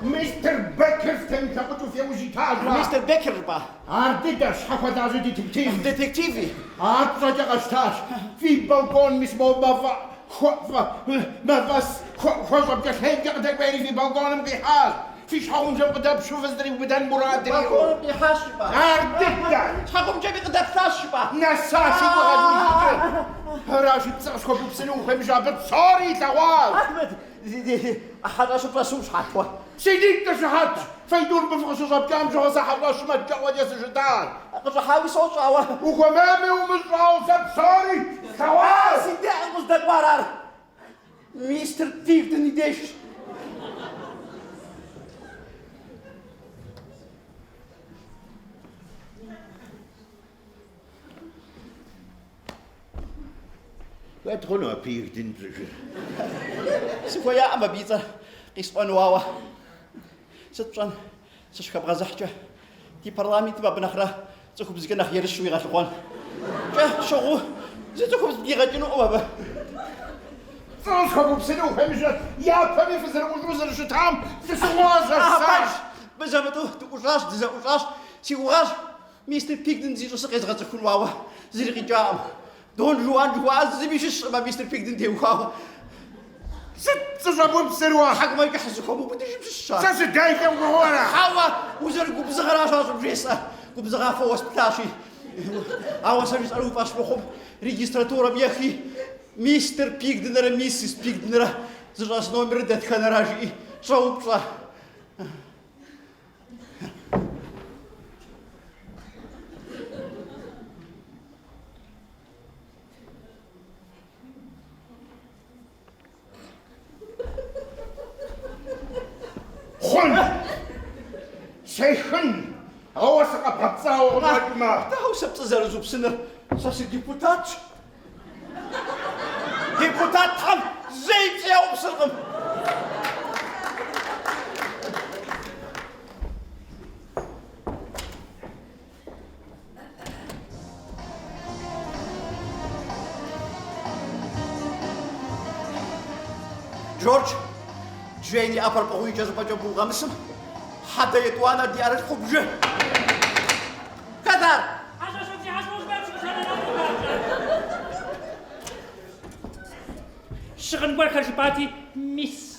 مستر بكر تنكبتو في وجي تاجرا مستر بيكر با عرددش حفا دازو ديتكتيف ديتكتيفي عطرجة غشتاش في بالكون مسمو ما بس خشب جحيم جقدك بيني في بالكون مقيحال في شحوم جنب قدام شوف ازدري وبدن مراد دريو بقول بحشبة عرددش شحكم جابي قدام تشبة نساسي وغادي هراشي تسعسكو بسنو خمجة بتصاري توال أحمد أحد أشوف رسوش حتوى سيديك تشهد فيدور بفغسوس بكام جوزا حواش ما تجاوز يسجدان أقول حاوي صوت عوا وكمامي ومزراو سبصاري توال سيدي أنقص دك مرار ميستر تيف دنيديش لا تخونوا بير دنجر سكويا أما بيتا قيسوان واوا ستران سشكب غزحجة دي برلامي تبا بنخرة تكوب زكنا خير الشوي غاتلقوان جا شغو زيتكوب زبدي غاتنو أبا تسخبوا بسنو خمجة يا فمي فزر وجوز الشتام في سواز الساش بزابتو تقوشاش دزاوشاش سيوغاش ميستر بيكدن زيتو سقيت غاتكون واوا زي الغجام دون جوان جواز زي بيشش ما ميستر بيكدن دي واوا ست تجابوا بسروا حق ما يحسكم وبديش بششار ساس دايكا وغورا حوا وزر قب زغرا شاش بجيسا قب زغرا فوس بتاشي عوا سر يسألوا باش بخم ريجستراتورا بيخي ميستر بيكدنر ميسيس بيكدنر زراس نومر دات كان راجي شو بصح خن شيخن هو سقط بتصاو ما تاو سبت زرزو بسنة ساس الديبوتات ديبوتات تخم زيت يا وبصرقم جورج جيني أبر بقوي جذب جنبو غمسم حتى يتوانا ديار الخبجة كثر شغل نقول خرجباتي ميس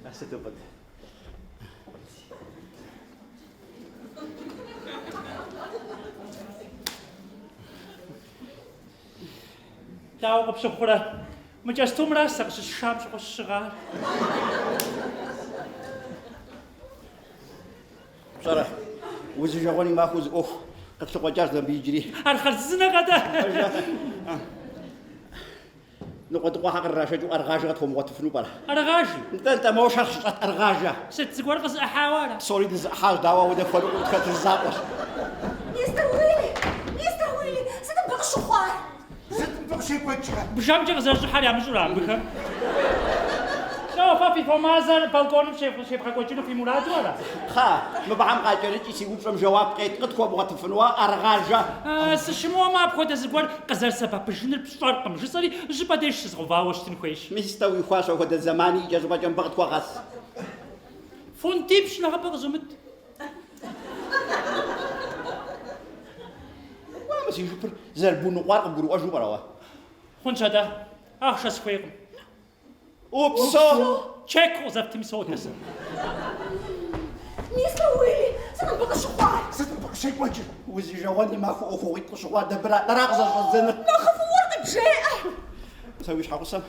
أستبد لا أقب سخرة مجستم راسك الشام شو الشغال بصراحة وزي جواني ما أخذ قد سقوجاز بيجري الخرزنا غدا نقعد قاعد الراشد وأرغاجة هم وتفنوا برا أرغاجي أنت ما وش أرغاجة ست سقور قص أحاورة سوري دز حاج دعوة وده فرق وتكت الزابط مستر ويلي ستبقى الشخوار ستنطق شيء وجهك بجام جغزر شحال يعمل جرام بك لا فافي فمازن بالكون شيف حكوتشينو في مراد ولا خا ما بعم قاعد يسيبوا فم جواب قيت قد كوب وتفنوا أرغاجة سشمو ما بخوت زبور قزر سبب بجنر بشطرقم جسري جباديش زغوا واش تنخويش مستوي خاص وهذا الزماني جذب جنب بغت وغاس فون تيبش نغبغ زمت ما مسي جبر زربون وقارق برو أجو بروا خونش هذا شاس خويكم أوبسو تشيك وزبط مسوت نسا مستر ويلي ستبقى الشخوار ستنطق شيء وجهك وزي جواني ما أخو أخوي قشوا دبرة تراغز الزنة نخاف ورقة جاء سويش حقسم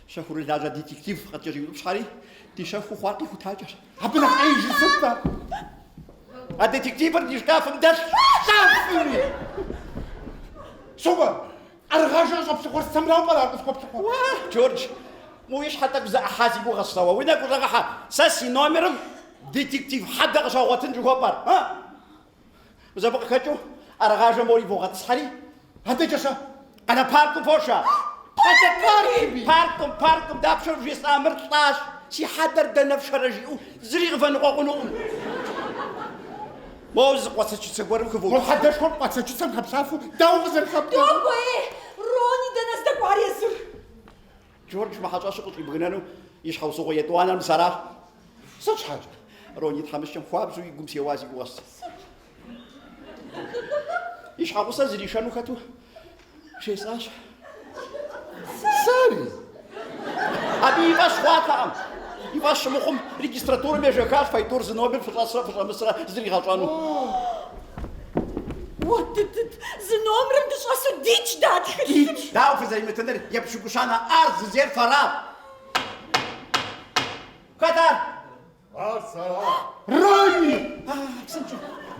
شهور اللاجة ديتكتيف قد يجيبوا بشحالي تشافوا خواقي وتاجر عبنا أي ستة الديتكتيف اللي شكاف مدش شافني شو أرغاجة جاب شغل سمراء ولا أسكب شغل جورج مو يش حتى بزا حاسب وغصوا وين أقول لك ساسي نومرم ديتكتيف حد غشاوتن جوابر ها بزا بقى كاتو أرغاجة موري فوقات سحري هذا جشا أنا باركم فوشا باركم دابشر في سامر 13 شي حدر دنف شرجيو زريغ فنقوقنون موز قوسش تسبور كفو وحدش كل ما تسجل خبشافو داوغز الخبز دوغو ايه روني دنس دقوار يزر جورج ما حاجة شغل يبغينانو يشحو صغيت وانا مسراح صدق حاجة روني يتحمس شم خواب زوي يقوم سيوازي قوس يشحو قصة زري شانو كاتو شي ساش ساري أبي يباش خواطا يباش مخم ريجستراتور ميجاكاش فايتور زنوبل في مصر زري غلطانو زنومرم دش أسو ديتش داد داو في زي متندر يبشو كشانا أرض زير فراب كتر السلام راني سنجو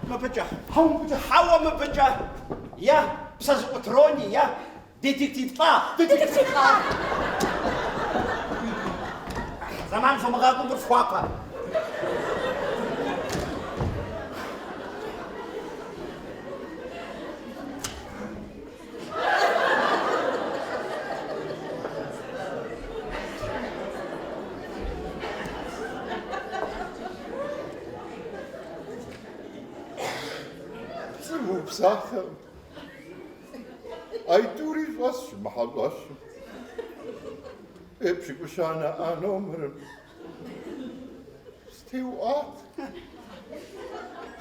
ما بجا هم بجا حوا ما بجا يا بساز أتروني يا ديتكتيف طا ديتكتيف قار زمان فمغاكم بالفواقة سمو بساخر أي توري واش محل واش ابشي كشانا أنا أمرم استيوات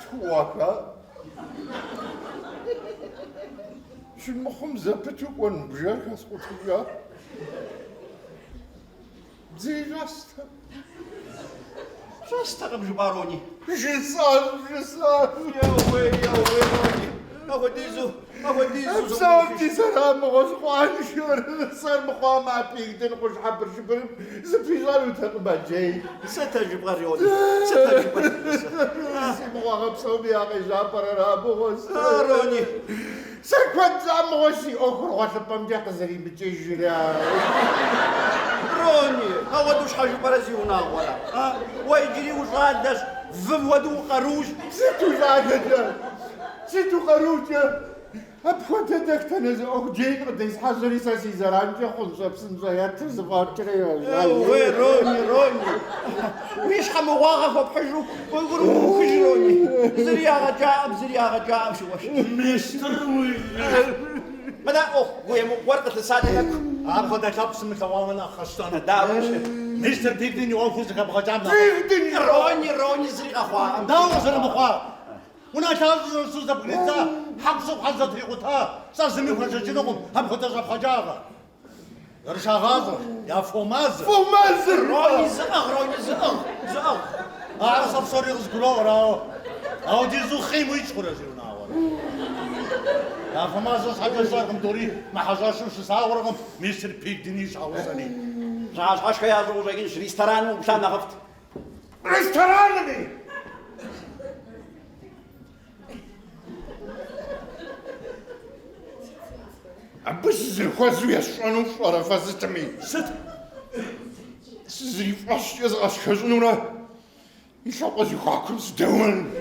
شواكا شو المخم زبتو وان بجاك اسقطيا زي جاستا شو استغرب جباروني جسال يا وي روني أهو ديزو بساوتي سلام غشقان شور صار مقام مع بيكتن خوش حبر شبر زبيجان وتقبل جاي ستجيب غريوني ستجيب سيمو بساوبي يا أخي جابر رابو غس روني سكوت زعم غشي أخر غش بمجاق زري بتجي روني هو دوش حاجة برازيونا ولا ويجري وشادش فم ودو قروش ستو زاجة ستو خروجة أبغى تدكتنز أوجين قديس حجري ساسي زرانجي خنص بسم زيات زباطري وين روني ويش حمواغف بحجرو ويقولوا خجروني زرياغة جاب شو وش مستر ويلي ماذا قوي ورقة السادة لك أخذ كابس مثل وانا خشتنا داوش مستر بيكدن يوقفك أبغى جامنا روني زريغة أخوة داوز أنا بخوا هنا شاز سوزا بغيتا حقصو حزة ريقوتها سازمي خرجتنهم هم خدجة بخجاغة رشا غازر يا فوماز روني زغ أعرف أبصري غزقلو وراو أو دي زوخيم ويش خرجونا ورا يا فوماز حاجة صاركم دوري ما حاجة شو ساوركم مستر بيكدنيش عاوزاني عاش كيا زوجين ريستوران ومشان نغفت ريستوراني بس زرخوازو يشانو شارا فازتمي ست زريف أشخاصنونا يشاق زيخاكم زدون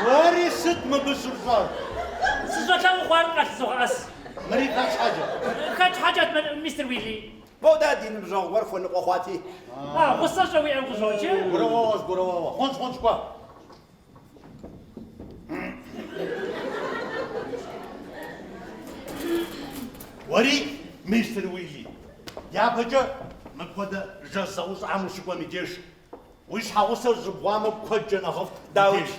واري ست ما بسرطان سجاتا خوان قصص مريكاش حاجة كانت حاجات من مستر ويلي بودادي نرجع ورف ونبقى أخواتي غصة شوي عن غصوتي براواز خونش با وري مستر ويلي يا بجا مكودا جزاوز عمو شكوا ميجيش ويش حاوسر زبوام بكوجا نغفت داوش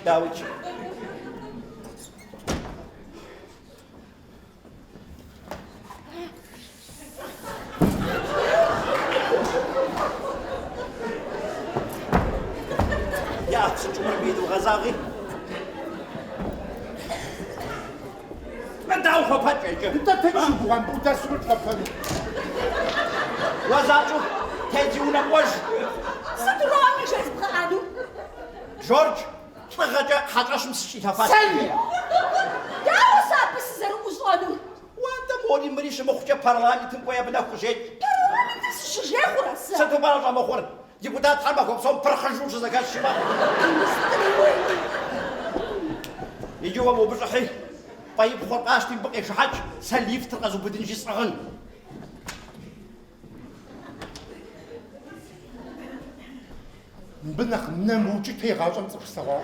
يا سجمر بيدو غزاغي من داو خبات جيجا أنت تمشي بوان بوتا سرط لفن وزاجو تيجيونا بوجه ستروني جاز بقعدو جورج تغجا حاجاش مسشي تفاتي سلمي داو سابس زر وصانو وانت مولي مريش مخجة بارلامي تنقويا بنا خجيج تروني تسشجي خراسة ستو بارجا مخور ديبوتات حرمكم صوم برخجوش زكاة الشمال مستر ويلي يجوا مو بصحي طيب خرقاشتي بقي شحاج سليف ترقزو بدنجي صغن بنخ نموتي تيغاجم تبصغا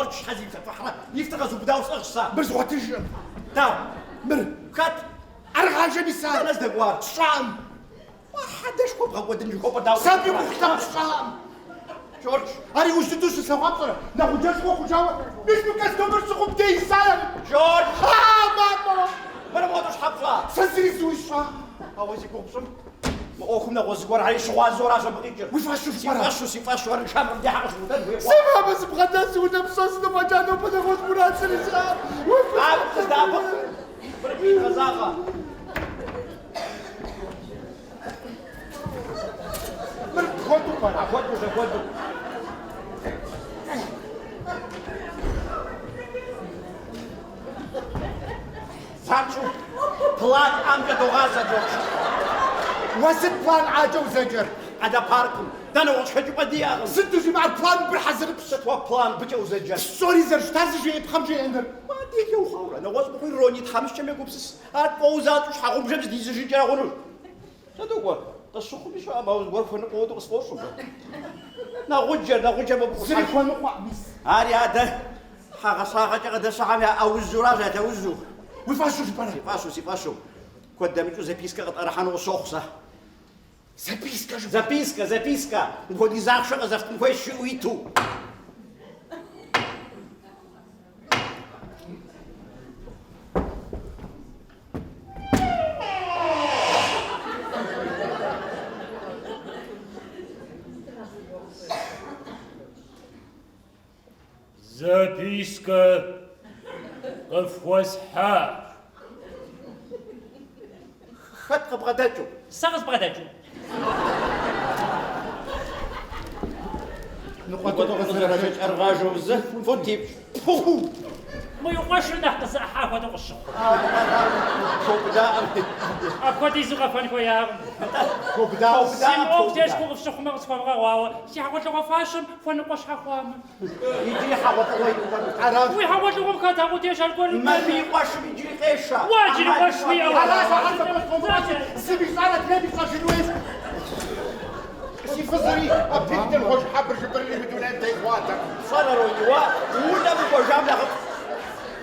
جورج حزين فتحنا يفتغز وبداوس اغصى بس واتش تا مر كات ارغاجه بيسال انا ازدقوار شام حدش كوب غود نجي كوب داوس سابي مختار شام جورج اري وش تدوس سوابطه ناخذ جاش وخجاوه مش مكستو برسخ بدي سالم جورج ماما انا ما ادوش حبفا سنسري سوي شام اوزي كوبسم ما اوكم نغوز غور علي شوال زورا بقيجر ويفاشو شبارا سيفاشو انا شامر دي حاجه ودن سما بس بغداس ونفسوس لما جانو بدا غوز مراسل شام عارف تدابق بربي غزاقه مر خدو مرا اخواتو سانشو بلان امجد وغازة جورج وست بلان عاجو زجر عدا باركم دانا وش حجو بدياغم ستو جي مع بلان بالحزر ستوا بلان بجو زجر سوري زرش تازي جي بخمجي عندر ما ديك يو خورا نواز بخوي روني تخمش جميع قبسس هاد بوزات وش حقوم جمس دي زجي جرا غنوش صدقوا قصوكم بشو اما وزبور فن قوتو قصفوشو نغجر ما بقص سيكون مقابس هاري هذا حاجة صاغة قد ساعة أوزو راجع توزو ويفاشو شبارا سيفاشو كنت دامجو زبيسكا قد أرحانو وصوخصة سبيسكا شو زبيسكا نقول زاخ شغل زفت نقول شويتو Записка الفوسحة خط بغداتو ساغز بغداتو نقطة غزر أرغاجو بزاف فوتيب ما يقاش نحقص أحاف هذا الشق كوبدا أكو زوغا فان كويا كوبدا سيمو فتاش كو في الشق ما غصفا واوا شي حاجة لغا فاشم فان نقاش حقوام يجي حاوط عراف وي حاجة لغا مكاتا غوتيش الكل ما بيقاش يجي قيشة واجري واش فيا عراف عارفة سيبي صارت نبي قاشنويس سي فزري أبيك تنخش حبر جبرلي بدون أنت إخواتك صار رويوا ولا بقول جاملة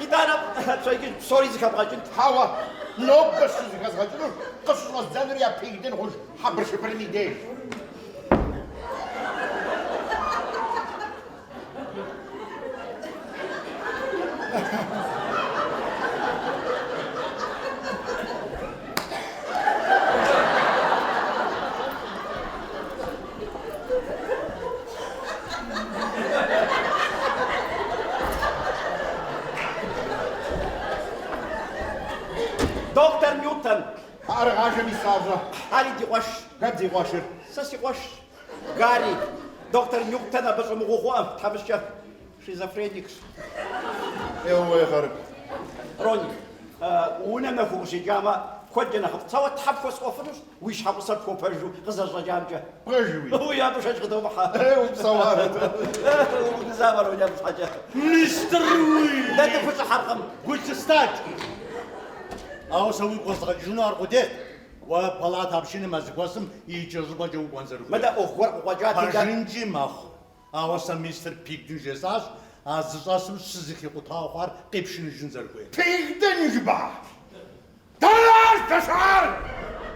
إذا أنا سوري زكاة بغاجن حوا نوب بس زكاة غجلون قصة الزنر يا بيك تنخش حبر جبرلي ديش دكتور نيوتن أرغاجة بيسافرة هاري دي وش قد زي غاشر ساسي وش قاري دكتور نيوتن بس مغوخوام تحبش شيزوفرينيكس إيوه يا خرب روني ونا ما فوق شي جامع كوجنا خف سوا تحبس وفرش ويش حبس كوبرجو غزر جامجه رجوي هو يا باش غدو بحا إيوه بصوارته ونزامر ولا مش حاجه مستر وي لا تفوت حرقم قلت ستاج أو سوي قصة جنار قديت وبلاد هبشين مزقوسم يجرب جو وانزر مدى اخبار وجات هرجنجي مخ أو مستر بيك دون جساس أزاسم سزكي قطاع خار قبشين جنزر قوي بيك دنجبا تلاش تشعر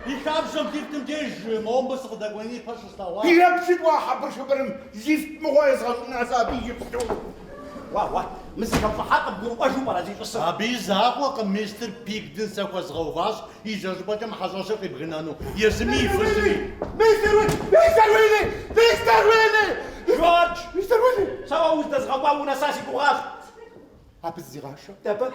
يكابسم ديكتم ديج مهم بس قد قويني باش استوى يمشي واحد شبرم زيفت مغويز غشون عسابي يبتو واه مسك الضحاك بقرقاجو برازي قصه أبي زاقوا مستر بيك دون ساقوز غوفاس يجرب جم حزاسة قبغنانو يزمي فزمي مستر ويلي جورج مستر ويلي سوا وزدز غوا ونساسي بغاف أبز زغاشة دابا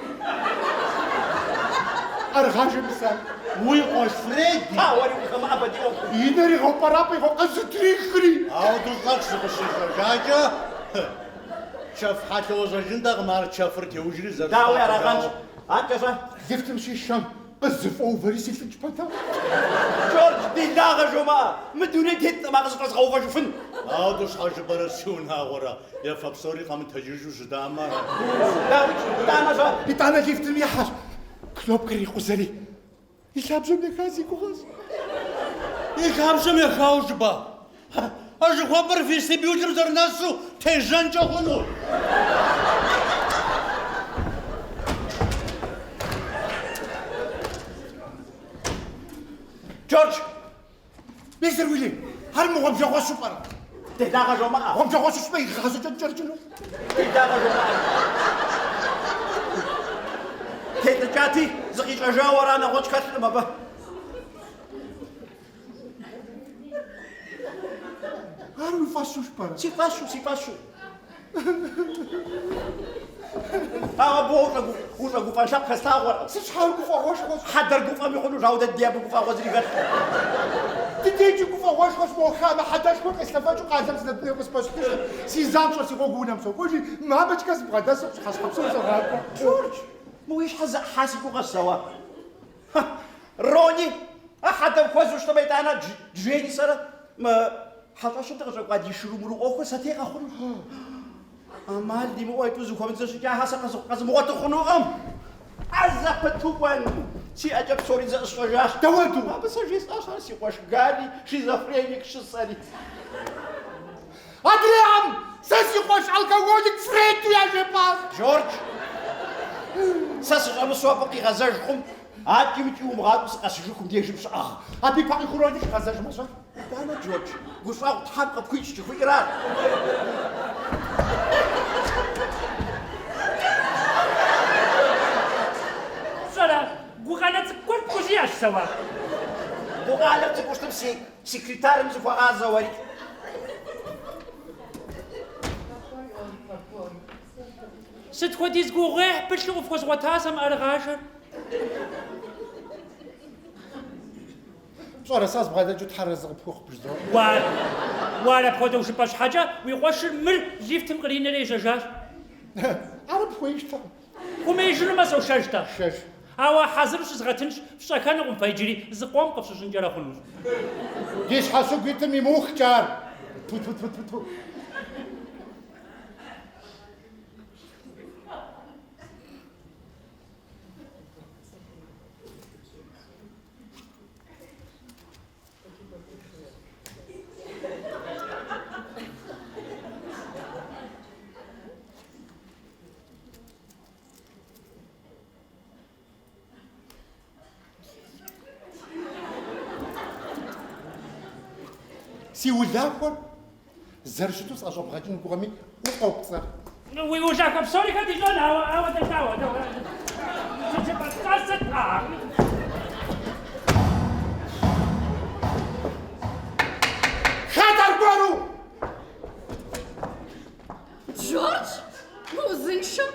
أرغاجة بسال ويقوش فريدي ها وري كما ابدي اوكو يدري غو برابي غو قصة تريخري أو دوزاكش بشيخ جاجا شاف حتى وزاجين داغ مار شافرتي وجري زر داوي يا رغانش هكذا زفت مشي الشام قزف أوفري سيفت جبتا جورج دي لاغا جماعة مدوني تهت ما غزقز غوفا شوفن أو دوش حاجة برسون ها ورا يا فبصوري قام تجوجو زداما داوي دانا جا بتانا جفت الميحاش كلوب كري قزلي يشاب جملة كازي كوغاز يكابسم يا خاوجبا أجي خبر في سبيوجر زر ناسو تيجان جاهونو جورج مستر ويلي هل مو غم جوا سوبر تهداغ جماعة غم جوا سوبر خاصة جرجلو تهداغ جماعة تهداغاتي زقيق أجاور أنا غوش كاتل ما به هل فاسو سوبر سيفاشو بوغ وش غوفا شاب خستاور شحال كوفا واش خاص حضر غوفا بيقولوا جاود الدياب غوفا غوزري غير تيجي كوفا واش خاص مو خا حداش كوك استفاجو قاسم سنتني بس باش سي زانشو سي غوغونا مسو كوجي ما باش كاس بغا داس خاص خمسة صغار جورج مو ايش حاسك وغسوا روني أحد كوزو شو بيت أنا جيني سر ما حتى شو تقدر قاعد يشرو مرو أخو ستيق أخو أمال دي مو أيتوزو كم تزوج جا حاسك قاس مو تخنو عزب توان سي أجاب سوري زي أشجاش توانتو ما بس أجلس أشار سي واش قالي شيزوفرينيك شو صاري أدريام ساسي خوش الكوودك فريتو يا جبار جورج ساسي غامو سوا بقي غزاجكم عاد كيما تيوم غادو سقاسجوكم ديجي مش أبي باقي خرونيش غزاج ماشا أنا جورج قصوا تحب بكيتش في إيران صرا قوغانا تكون كوزياش سوا وقالت تقول تمسي سكرتير مزفوا غازة وري ستخو ديز قوغيح بشلو فوز وتاسم أرغاشر صار أساس بغا جو تحرز بخوخ بجدو ولا بخوتو وشباش حاجة ويغوش المر جيفت مقرين ريجا جاش عرب خويش تا وما يجرو ما سو شاشتا شاش أوا حاضر شو زغتنش فشاكان قوم فيجري زقوم قفش شنجرا خلوش جيش حاسو قلت مي مختار تو تو تو تو تو سي ولاكور زرشتو صاجو بغاتي نقومي وقوقصر ويوجعك بصوري كاتي جون أوا تتعوى تجيب قصة خاطر قولو جورج موزنشم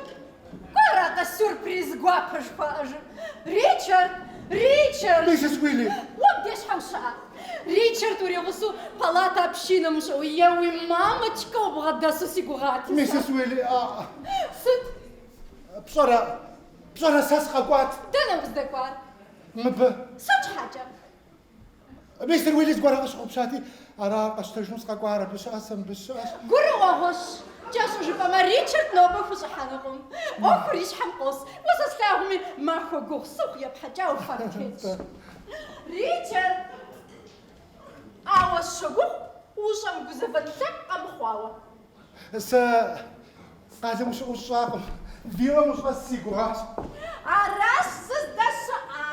قرأت السوربريز قوابش باجر ريتشارد ميسيس ويلي وبديش حوشة ريتشارد وريغسو بلاطة بشينا مش وياوي مامتشكا وبغدا سوسيقوغاتي ميسيس ويلي ست بصورة ساس خاقوات دانا بزدكوار مب سوش حاجة ميستر ويلي زقورا غش بشاتي أرا قشتجنوس خاقوارا بشاسم بشاس قرأ وغش جاسو جبا ما ريتشارد نوبا فسحانهم أخريش حمقوس وساسلاهمي ما خو سوق يا بحاجة وفاكتش ريتشارد أوا الشغل وشام جوزفنتك أم خواوة س قاعدة مش وشاقم فيرا مش بس سيقوراس عراس داش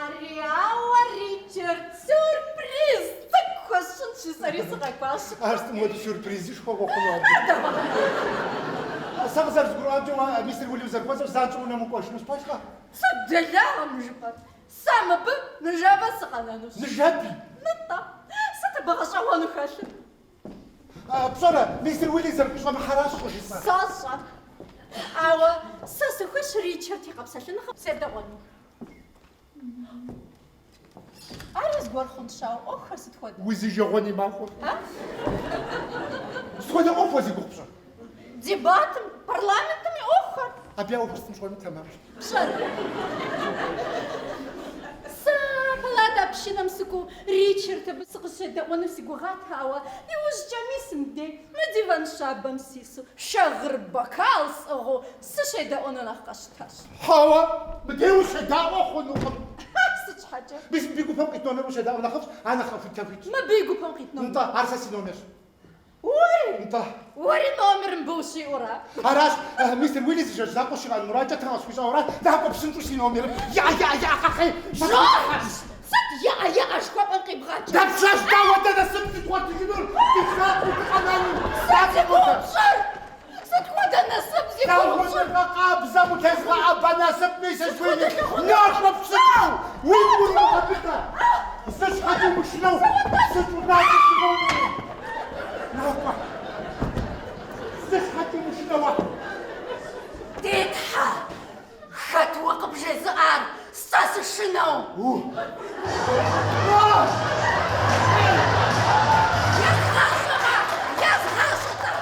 أريا وريتشارد سوربريز تكوشن شي ساري سقاكواش أرست مودي سوربريز شو هو خلوات سامزر زقورا جوا ميستر ويلي زقواز زانتو نموكوش نس باشا صدلاهم جبر سامب نجابة سقنانوس نجابي نطا ستبغى شوانو خاشم بصورة ميستر ويلي زقواز ما حراش وش اسمه صاصة أوا ساسو خوش ريتشارد يقبسلنا سيبدا غنو عريس قول خنشاو أخر ستخودا ويزي جواني ماخو ها؟ سخودا أوفوزي قوبشا ديبات برلمان تمي أخر أبيا أوفوز مشوان تمام بشر ساقلا بشي نمسكو ريتشارد بسقش دا ونفسكو غاتهاوا يوش جامي سمدي مديفان شابا مسيسو شغر بكالس أغو سشي دا أنا نخشتاش هوا بديوش دعوة أخو نقم سش حاجة بس بيقو فهم إتنومر وش دعوة نخفش أنا خاف التافيت ما بيقو بانقيت نوم انت عرساسي نومر وري انت وري نومر مبوشي ورا عراش مستر ويلي زي جزاق وشي على المراجعة تناس في شورات ذهب بسنتو سي نومر يا أخي جورج صد يا أشكوب أنقي بغاتش دبشاش دعوة أنا سبت تواتي جنون تخاطي تخناني صد بومشر صد ودنا سبزي بومشر الرقاب زبو كيزغى أبانا سبني سجويني ناقب بسكو وين قولوا مغبطة استشهدوا مشنو استشهدوا ناقب سجوني ناقب استشهدوا مشنو تيتحا خطوة قبل جزار ستاس الشنو يا غاشطة يا غاشطة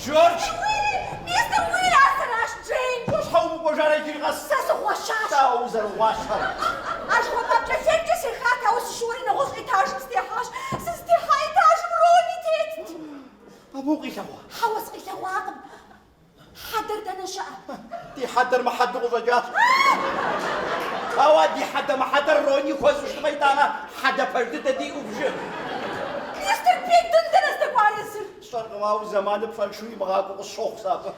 جورج مستر ويل عسراش جين وش حاول بوجاري في غص ستاس غشاش تاوزر واشر أشوى بابلا سنجي سيخاتا وسشوري نغوص إتاج مستيحاش سستيحا إتاج مروني تيت أبوقي سوا حوص إيسا واقب حضر دانا شاء دي حدر ما حد غزجات أوادي حدا ما حدا روني خوزوش تبيتانا حدا فردت دي وبجر مستر بيك دندنا استقوال يسر صار معه زمان بفرق شوي مغاقو الشوخ سابق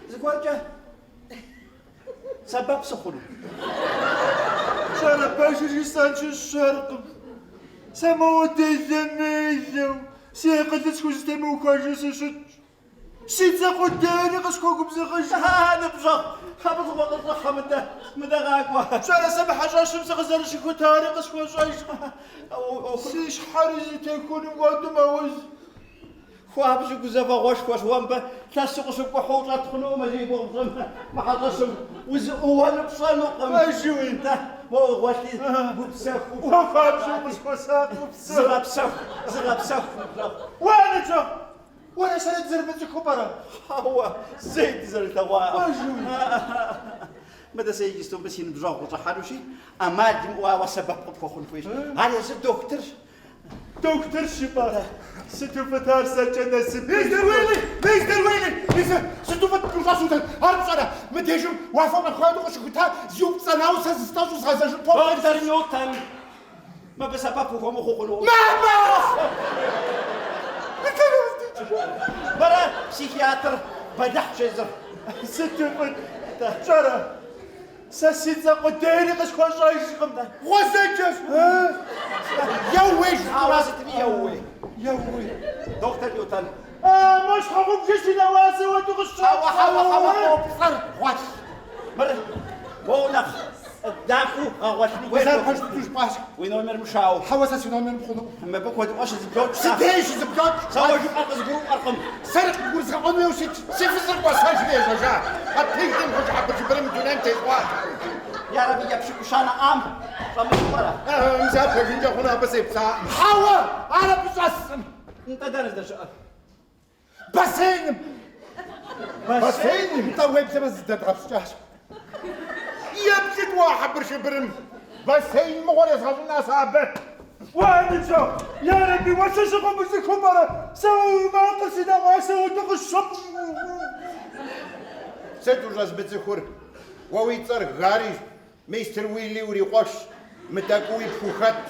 زكوارجا سبب سخنو شارع باشر يستانش الشرق سماوتي زميزو سيقة تسكو ستمو كاجس شت سيتزا قداني قسكوكو بزغش هذا بزغ هذا بزغ مدى غاقوا شارع سمح حاجة شمس غزال شكو تاري قسكو شايش سيش حارزي تيكون وادو موز خواب شو كزافا غوش خوش وامبا تاسق شو كحوطة تخنو مزي بغزم ما حطسم وزقوها نبصانو قم أشو انت مو غوشي بوبساخو وفاب شو مسكو ساقو زغب سخ زغب سخ وانا جو وانا سنة زربتك برا هو زيت زرت هو أشو ماذا سيجستون بس ينبزاغ وطحانوشي أمادم وسبب قبخون فيش هذا زي الدكتور دكتور شباب ستو فتار سجنة مستر ويلي مستر ستو فتار سجنة هرب صنا متهجم وافا من خوادو وشكوتا زيوب صناو سازستاجو سازاجو دكتور نيوتن ما بسبب هو مخوخلو ماما برا بسيكياتر بدح جزر ستو فتار جرى ساسيتزا قديري قشكو شايشكم غوزاجس يويش عوازتني يوي يوي دكتور نيوتن مش حقوق جيشي نواسي وتغشوا حوا بصر واش مرة بولخ داكو غوشني وزار باش تجوش باش وين عمر مشاو حواسا سينو من بخدو ما بك ودي واش زبجوج ستيش زبجات سوا جو أرقص جروب أرقم سرق قرص عمي وشيت سيف سرق واساج ليه جا هتيجي نخش حبة جبرم جنان تيزوات يا ربي يبشي كشانا أم رمي ورا مسافر هنجا هنا بس يبسا حوا أنا بس أنت درس ده شقة بسينم انت وين بس تضرب شاش يبجد واحد برش برم بسين مغوري صغار الناس عبه وانا جو يا ربي واش شغل بزيكم برا سووا ما قصينا ما سووا تغشب سيتو جاز بتزخور وويتر غاري ميستر ويلي وريقوش متاكوي بفوخات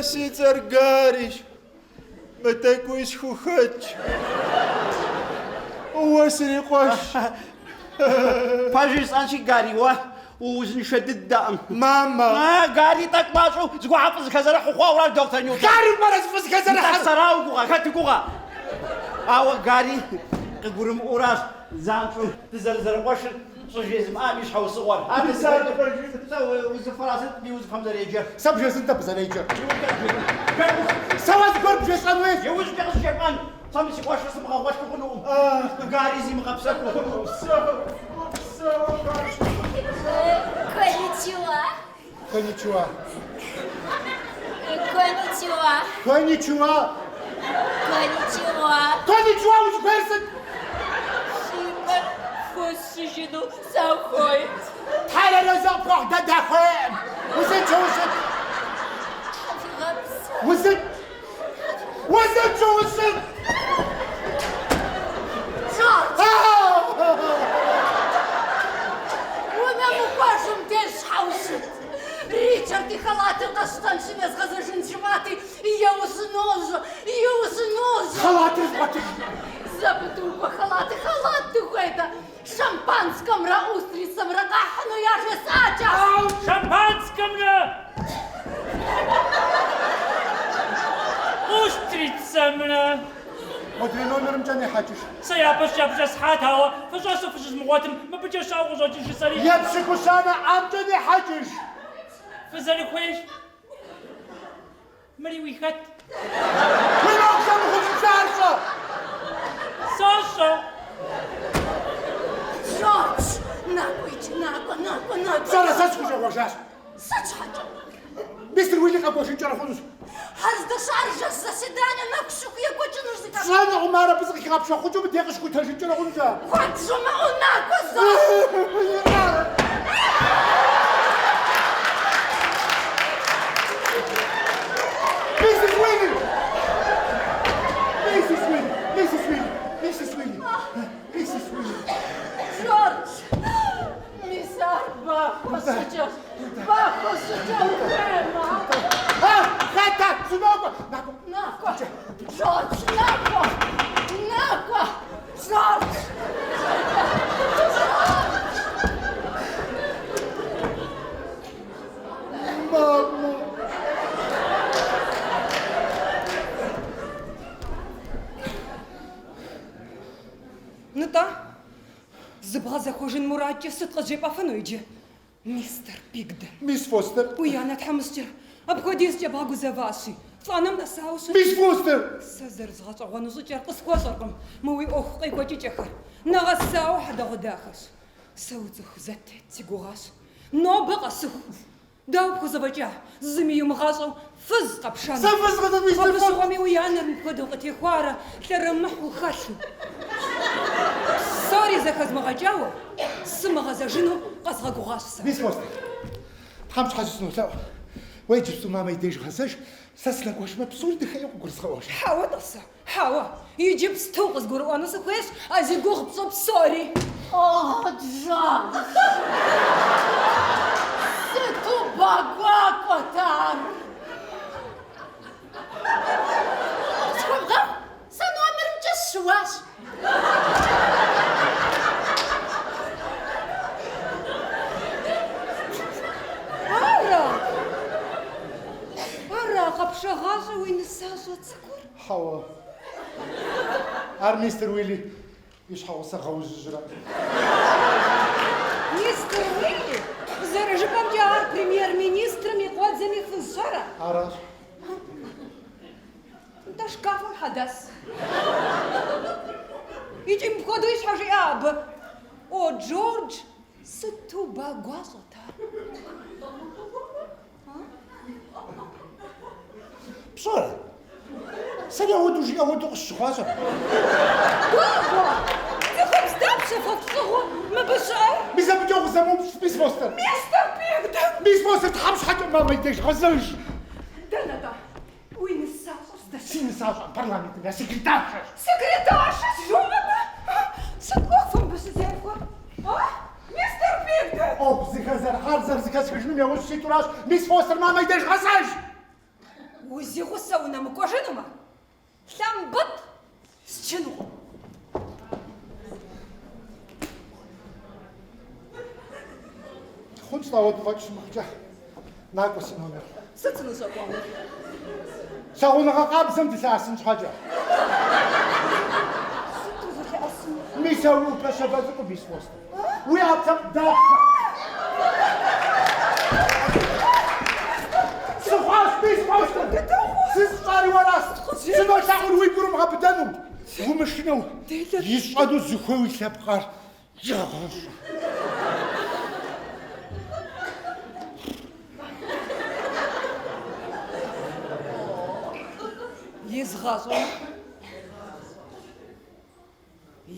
ساسيتر غاريش متى كويس خوخاتش واسري قوش باجيس أنشي غاري وزن شدد دام ماما ما قاري تاك ماشو زقوا حافظ كذا رح وخوا ورا الدكتور نيوتن قاري مرة فز كذا رح سراو قوغا كاتي قوغا قاري قبرم اوراس زانتو تزلزل وش صجيز ما مش حو صور هذا سال وزف راسك بيوزف حمزه ريجر سب جيس انت بزنيجر سواز قرب جيس انويس يوز بيقص شيطان صامي سي واش اسمها واش كونو قاري زي مقبسك Konnichiwa. كونيتشوا Konnichiwa. كونيتشوا Konnichiwa. كونيتشوا وش بيرسك Shima fosijino saukoi. حالا رزق روح ددا خوين وزد جوزك وزد وزد جوزك وانا مقاشم ديش حوشت ريتشارد خلاتي قشطان شبيز غزاجن جماتي يوز نوج خلاطر فاتك زبطوكو خلاتي غيدا شامبانسكم راوستريسم رقاحنو يا جساجا Шампанском на! Устрица на! مدري نومر مجاني حاجش سيابش يابش أصحات هوا فجأة فجأة مغاتم ما بديش أوغز وجيش سريع يمسك وسانا عمجاني حاجش فزالي خويش مري ويخت وين أقسم خذ مشارفة ساشا جورج ناكو سارة ساسكو جواجاش ساч حاجة مستر ويلي قبوش انجار خذوش هل ده شارجة заседание نكشوك يا كوتش نرزك سانا عمارة بزغي خابشة خذوا بدي أغش كنت هجي انجار خذوش كوتش ما ناكو زا ميسيس ويلي ميسيس ويلي ميسيس ويلي ميسيس ويلي ميسيس ويلي جورج ميسار باكو سجل وخيمة ها خاتا سنوبة ناكو جورج ناكو جورج ماما نتا زبغا زخوجن مراتي صدق جيبا فنويجي مستر بيجدن ميس فوستر ويانا تحمستر ابغى ديس جباغو زفاسي طلعنا من الساوس ميس فوستر سازر زغط وانا زجر قص كوسرقم موي اوخ قي كوتي جخر نغساو حدا غداخس سوزخ زت تيغوغاس نو بقص داو بخزبجا زمي يوم غاصو فز قبشان سفز غدا ميستر بس فوستر قومي ويانا نكدو قتي خوارا ترمح وخشو سوري زكاز مغاجاو سمغا زجنو قصغا غوغاس ميس فوستر تخمش حاجة سنو سوا ويجب سو ما يديش غساش ساسلا واش مبسول دخيو قرص خواش حاوا تصا حاوا يجيب ستوقز قرو انا سكويش ازي قوغ بصوب سوري جورج ستو باكواكو تار تبغى سنوامر مجشواش ارا قبشة غازة وين الساسو تسكر حوا ار مستر ويلي ايش حوا سخوز الجرا مستر ويلي زرج كم جار بريمير مينستر ميقوات زمي في الزرع عراش انت شكاف الحدث يجي مقودو ايش حاجة اب او جورج ستو باقوازة تار بسرعة سنة ودو جي ودو قش خواسة بابا تخبز دابشة فوق ما بشعر ميزا بدو غزامو ميس فوستر مستر بيقدر ميس فوستر تخمش حاجة ما يديش غزاش دلدا وين الساسو سين ساوس برلمان يا سكرتار سكرتار شجونا ستوقفهم بس زيفوا مستر بيقدر او زي خزر حارزر زي كاس خشمي يا وش سيتوراش ميس فوستر ما يديش غزاش وزي غصة ونمكوشنما شام بط شنو Хун слава дувачш махча. Наагwas номер. Сыцны закон. Саунаға қабысым десасын шығады. Миса упа шабазы ку бисвост. Уятсап да. Сухаш бисвост. Сіз қари варас. Сіз ошағыр уйгурым ғабыданым. Умышынау. Ешқаду зүхөй сәпқар. Жағаш.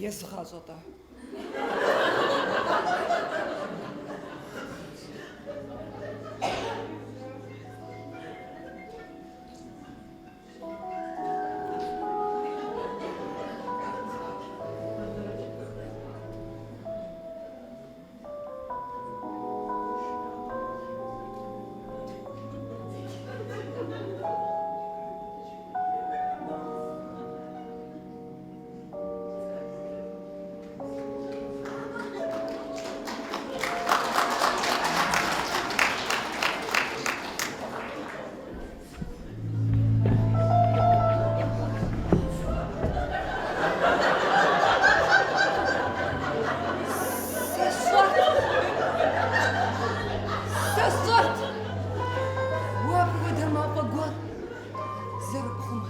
Езғазота.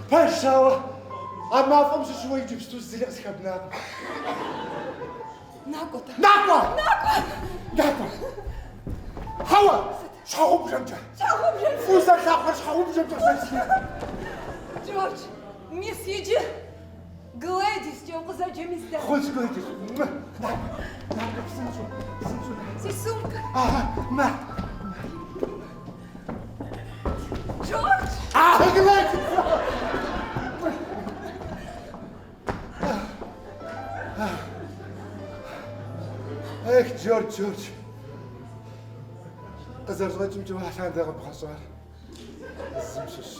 Пашава, а мафом се швой джипсту зелек схабна. Накота. Наква! Наква! Хава! Шахуб жамча. Фуза шахар шахуб жамча сайси. Джордж, мисс Еджи, Глэдис, чего за джемистер? Хоч Глэдис. Наква, сынчу, сынчу. Сисумка. Ага, на. Джордж! Глэдис! Эх, Джордж. Қызаржылачым жуа шандағы бұқасуар. Зымшыш.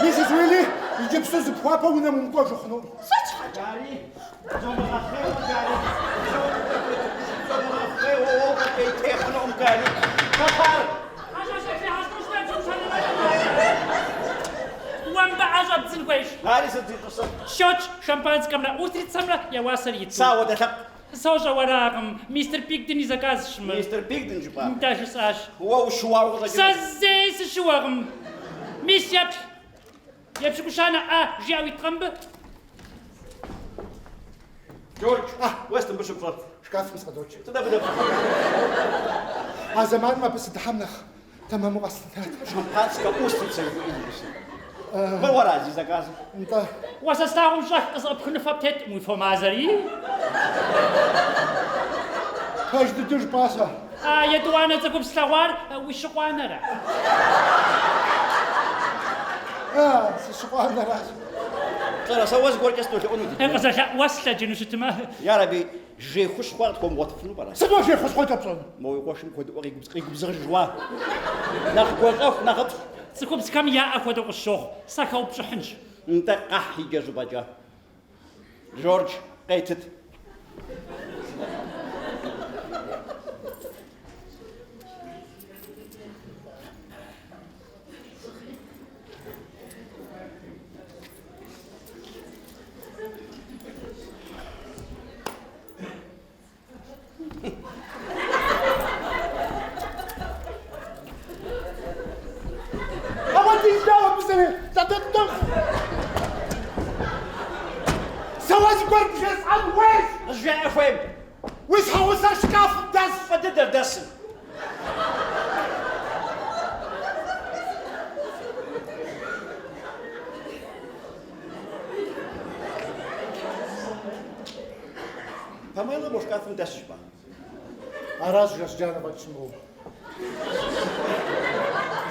Мисс Уилли, иди псу папа у нам он кожу хну. Gary, zomaar afgeven, Gary. Zomaar afgeven, ook een beetje tegenop, Gary. Papa! وان بعجب زنقويش Gary, zit dit zo. شوتش شامبانسكا ملا أوتريت سملا يا واسر يتسو Sawa, dat heb سوجا وراغم مستر بيكتني زكاز شمل Mr. Big den jupa. نتاش ساش Wow, شوار dat je. سازيس شواغم ميس يبش يبش كشانا جاوي ترمب George, Western Bishop Club. Шкаф мисқа дочь. Туда буде. А заман ма бис дахамнах. Тамаму аслатат. Шампанська устрица в Індії. Ми в Аразі заказом. Нта. وسستاهم شخ قصب خنفة بتت مو فمازري Каж да душ паса. يدوانا تكب سلوار وشقوانا را Се шуан на раз. Зараз сауаз горки стоїть, он іде. قصة وصلة جنوش تما Я рабі, же хуш хват ком вот фну бара. Само же хош хоч апсон. Мой кошим код ори губзар жва. Нах гот нах. تكب سكام يا أخذ الشوخ سكوا بشحنش Нта ахи гежу баджа. George, قيتت. Авати издава бисене. Задаттам. Саваз горб жес ан вес. Жа фем. Вис хауса шкаф дас. Фадидер дасен. Памела мошкафын дасшба. Араз жас жанава чму.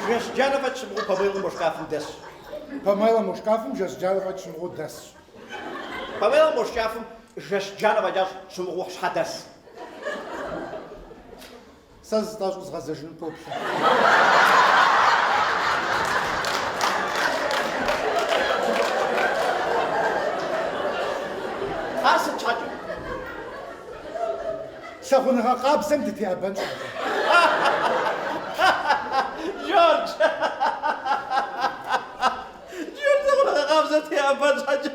Жеш Жанова чму Памела мошкафын дас. Памела мошкафым жас жанава чму дас. Памела мошкафын جاش جانا بجاش شمغوح حدث ساز تاج غزاجن بوب أصل تشاجو ساخونها قاب سمتت يا بنت جورج جورج تقول غابزة يا بنت حاجة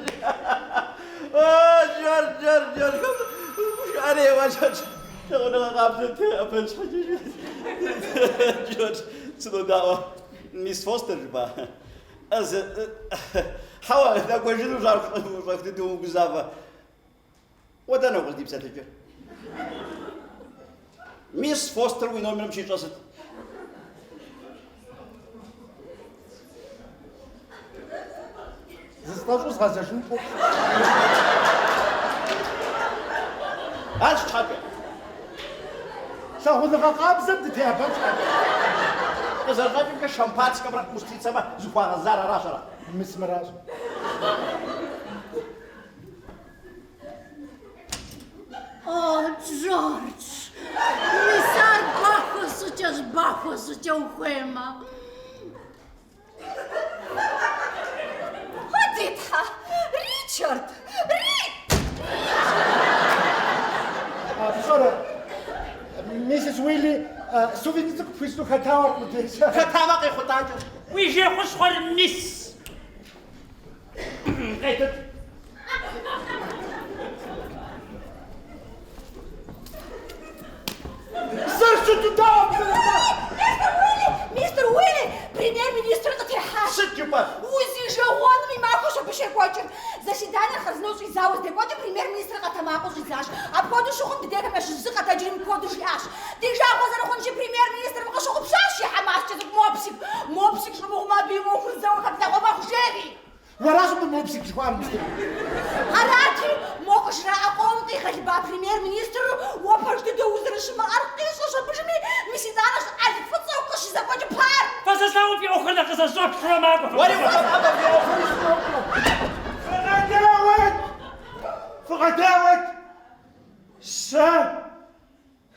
جورج مش عليه وجهك تقول غابزة يا بنت حاجة جورج سنو دعوة ميس فوستر با از حوا ذا كوجدو جارك تدو بزافة ودانا قلت بساتجر ميس فوستر وين عمرهم شي قصد زستاجوز غزاجن بوب هاش حاجة ساخونها قاب سمتت يا بنت إذا رجعت كشامباتس كبرت مستيت سما زوجها غزارة راشرة مسمراج George, misar bafos ce uhuema. Haditha, Richard, بسرعة ميسيس ويلي سوفينيتك فيستو خطاوة مديش كتابك خطاجو ويجي خش خل النس قيتت سرشو تداوم Mr. Willy, премьер-министр Татьяна. Sit you but Узи же он ми махуша бешекочен. Заседание хазнош и зауз декоте премьер-министр Катамакуш изаш. Обходу шухом дедека меш зыка таджирим кодуш яш. Дежа хозар хонче премьер-министр махуш обшаш я хамаш чезук мопсик. Мопсик что мог маби моху зау хатна махушеви. وراسو بموبسك شوار مستر Харати мохуш рааком ты хальба премьер-министр опаш ты доузрыш маркиш что бжми мисиданаш альфцо кош закончи пар. فسأساوي في أخرى قصة زوج حرامك what do you want out of your فغداوت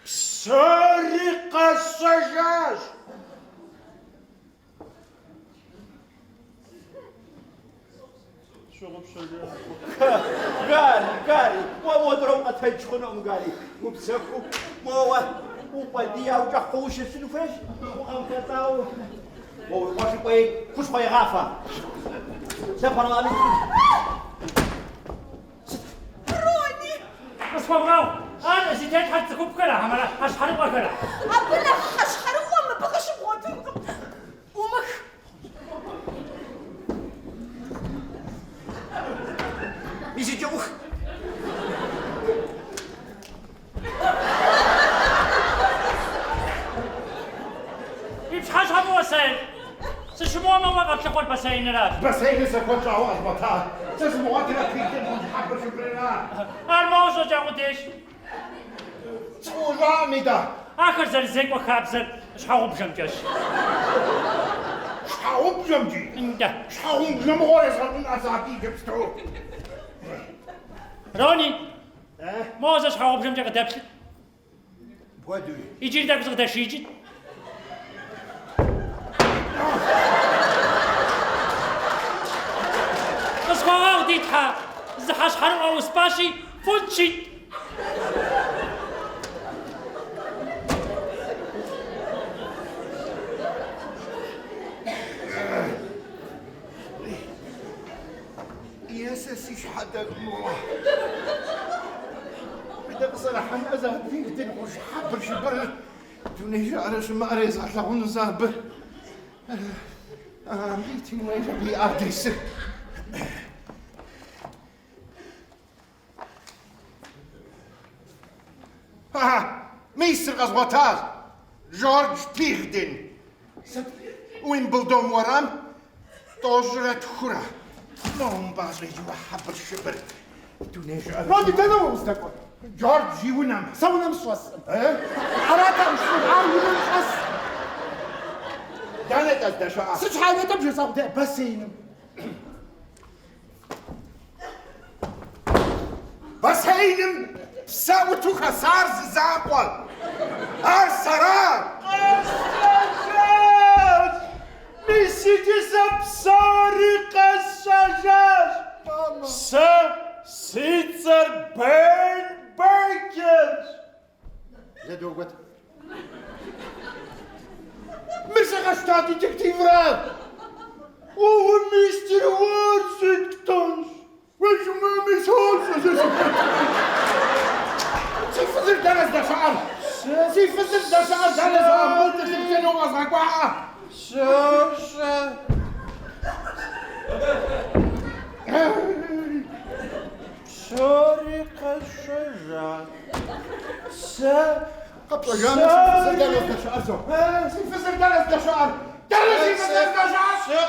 سارق السجاج قاري مو دروقة تجخنهم قاري وبسكو مو وبديا وجحوش السلفاش وأنكتاو وواش بي كوش بي غافة سبحان الله بس فوقاو أنا سيدي حتى كوب كلا عملا أشحر وكلا أبلا أشحر وما بقاش بوتي ومخ يجي جوخ يبحث هم وسائل سشمو ما وقف شغل بسين راك بس هي سكوت عواز بطال تسمع وقتنا تيجي حبة شبرنا الموضوع جاوديش سوجاني ده آخر زلزال وخابزل شحاو بجمجش شحاوم جمجي انت شحاوم جمهور يسرقون أساقي جبستو روني موضوع شحاو بجمجش قدابش بودوي يجي داك زغدا شيجي بس فوقاو ديتها زحاش حرم أو سباشي فوتشي ياسسيش حدا مو بدك صراحة أذا فيك تنقش حبر شبر توني على ما أريز أطلعون زاب بيتي وين بي أدرس ميسر غزواتاز جورج بيغدن وين بلدوم ورام طوجرة خورا نوم بازري جوا حبر شبر تونيش رودي تنو مستقبل جورج يونام سونا مسوس حراتا مش عارف يونام خاص دانت الدشاء سج حاجة تمشي صوتي بس ينم بسينم بساوتو خسار زاقوال أرسرار السجاج ميسيتي سبسارق السجاج سيتسر بيرن بيركنز زادو قوت مرسى غشتاتي تكتيفرات وهو مستر واشنطن وش ما مسولش سيفزر درس دا شعر سيفزر دا شعر درس قلت تبتنو غزاك وعا سارق الشجاع قبل جامد سيفزر درس دا شعر سيفزر درس دا شعر درس سيفزر دا شعر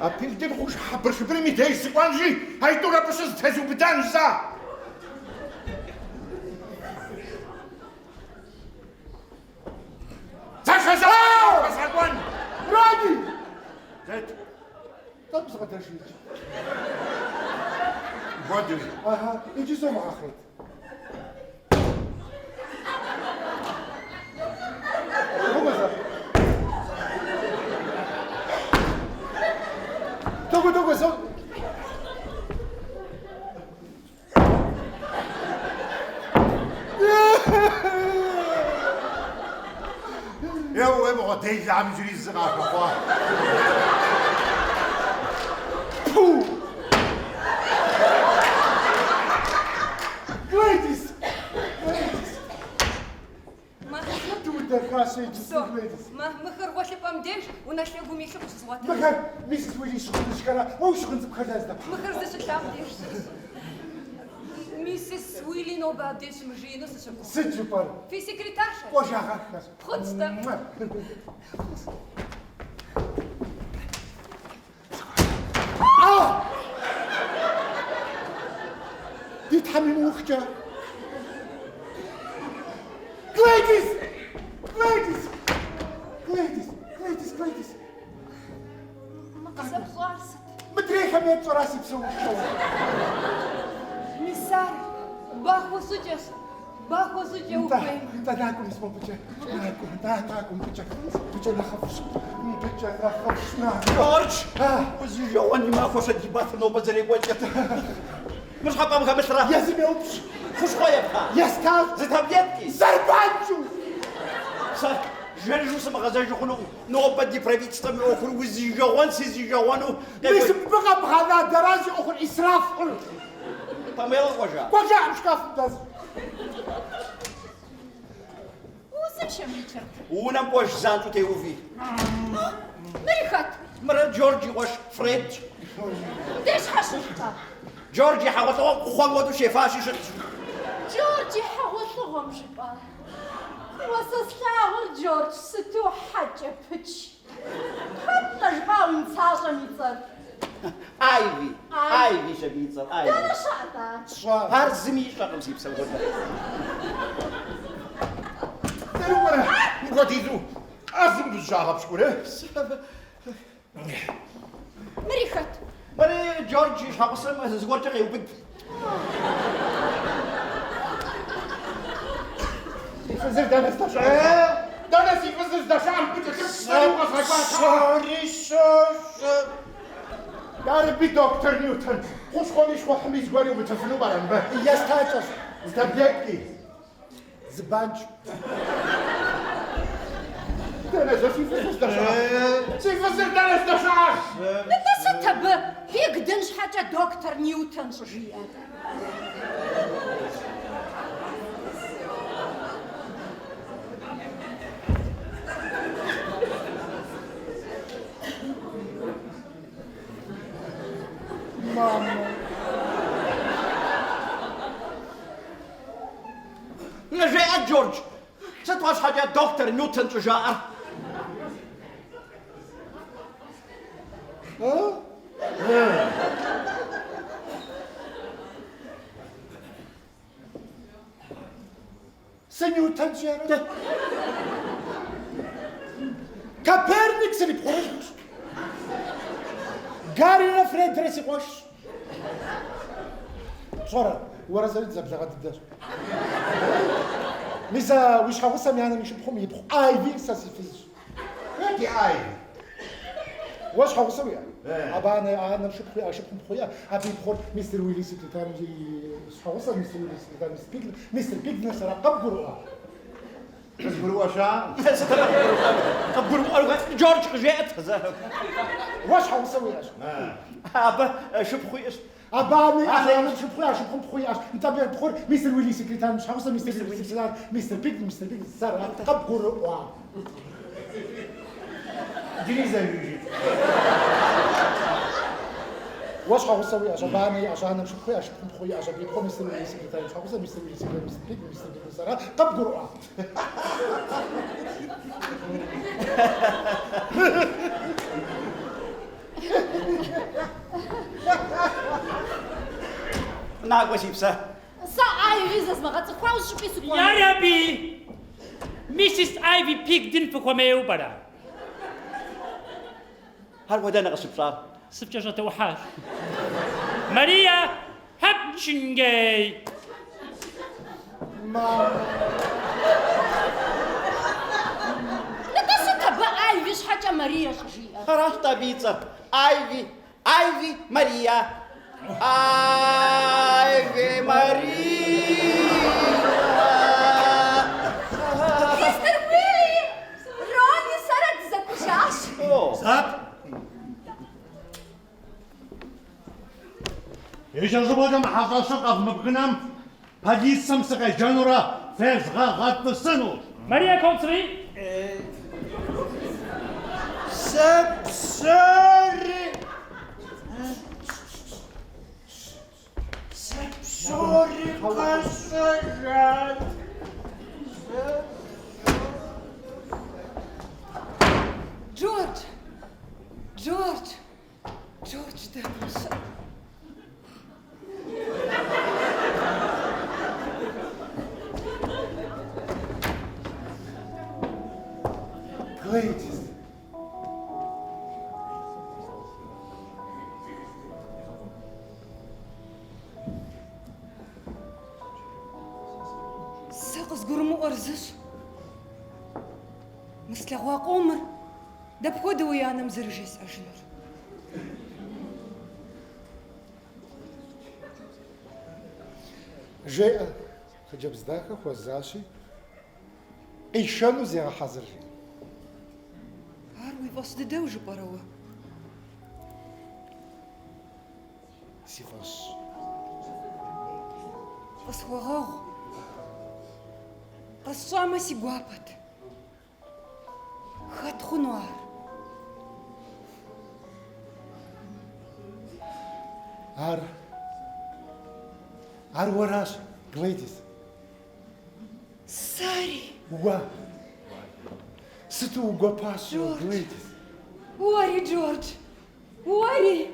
أبيل دين خوش حبر شبري ميتاي سيقوانجي هاي دورا باش تهزو بدانجزا تخزاو بساقوان رادي زيت طب سغدا شيء بودي اها يجي سو مع خيط توقو سو يا هو ابغى تيجي عم يجري الزغاك اخوان Ladies! ما Tu te cases de Все. ladies. ما خربوش بامديش ونحن قومي شو صوت مكان ميسس ويلي شغل شكرا او شغل بخلازنا ما خرزش الشعب ديش ميسيس ويلي نو بعديش مجينا سشكو سجل بار في سكرتارشة وجه غاكنا خدت دي تحمل وخجة Ladies! Ladies! Ladies! Ladies! Ladies! ما قصب خالص مدري كم يبصر راسي بسوي الشغل ميسار باخو سجس باخو سجس وفين انت ناكل اسمه بجا ناكل بجا نخفش بجا نخفش ناكل جورج وزيجواني ما خوش جيبات نو بزري وجهك مش حقا مخا مشرا يا زلمة اوبش خوش خويا بخا يا ستاذ زيت هبيتكي زربانشو صار جرجو سما غزاجو خنو نو بدي برايفيت ستامي اوخر وزيجوان سيزيجوانو بس بقى بهذا دراسة اخر اسراف طميل وجه وجع مش كاف داز وزنشم ريتشارد ونم واش زانتو تيوفي مريخات مرة جورجي واش فريد ديش حششتا جورجي حاولت خوان ودو شيفاشي شت جورجي حوصهم جبال وسسلاو جورج ستو حاجة بتش حتى جبال نتاجة ميتر ايفي شبيتر دانا ايفي شعطا هار زمي شغل سيب سوى دلوقتي نقعد يزو ازم بالجاهب شكون مريخات مرة جورجي حاقصم زغورتي غيوبك يفزر دانا استشعر دانا يفزر دا شعر بجا يا ربي دكتور نيوتن خوش خونيش خو حميز غوري وبتفنو برام به يستاجس زدبيكي زبانج دانا يفزر دا شعر يفزر دانا استشعر نتا ستب يقدنش حاجة دكتور نيوتن شجيئة نجاء جورج ستواش حاجة دكتور نيوتن تجار سنيوتن جارة كابرنيكس اللي بخرج كارينا فريد تريسي قوش شورا ورا زرت زبزة غادي الدار ميزا ويش حوسم يعني مش بخم يبخو ايفي ساسيفيز هيك عايز واش حوسم يعني إيه. ابا انا مش بخويا اشوف بخويا ابي بخور مستر ويلي سكرتير جي حوسم مستر ويلي سكرتير مستر بيك نفس رقم قرؤه تقول وشان قبل جورج جاءت واش حوسم يا ابا شوف خويا اباني انا مش بخويا اشوف بخويا انت بخور مستر ويلي سكرتير مش حوسم مستر ويلي سكرتير مستر بيك صار رقم قرؤه جليزة يجي واش حوسوي عشان باني عشان انا مش بخويا اشوف بخويا عشان بيكون مستر ويلي سكرتير مش حوسم مستر ويلي سكرتير مستر بيك صار رقم قرؤه ناقوش يبسا سا ايفي زاز ما غاتخواو شو بيسو يا ربي ميسيس ايفي بيكدن في كوميو برا هل ودانا غسب صار سبجة توحاش ماريا هابشنجي لا تسكب ايفي شحاجة ماريا شجيئة راستا بيتزا ايفي ماريا ايفي ماريا مستر ويلي راني سرد زكوشاش صح ايش الزبادة محافظة شقف مبقنام هجيس سمسقة جنورة فيز غات السنو ماريا كونتري سبسوري قصرات جورج ده Ladies. ساقس قرمو أرزش مثل غواق عمر ده بخود ويانا مزرجيس أجنر جاء خجب زداك خوزاشي ايشانو زي حاضر هاروي باس دوج بروا سيفاش بس وغاغ بس صامة سيقوابت خط خنوار عار وراش جليديس ساري وا ستو وقا باسو جليديس واري جورج واري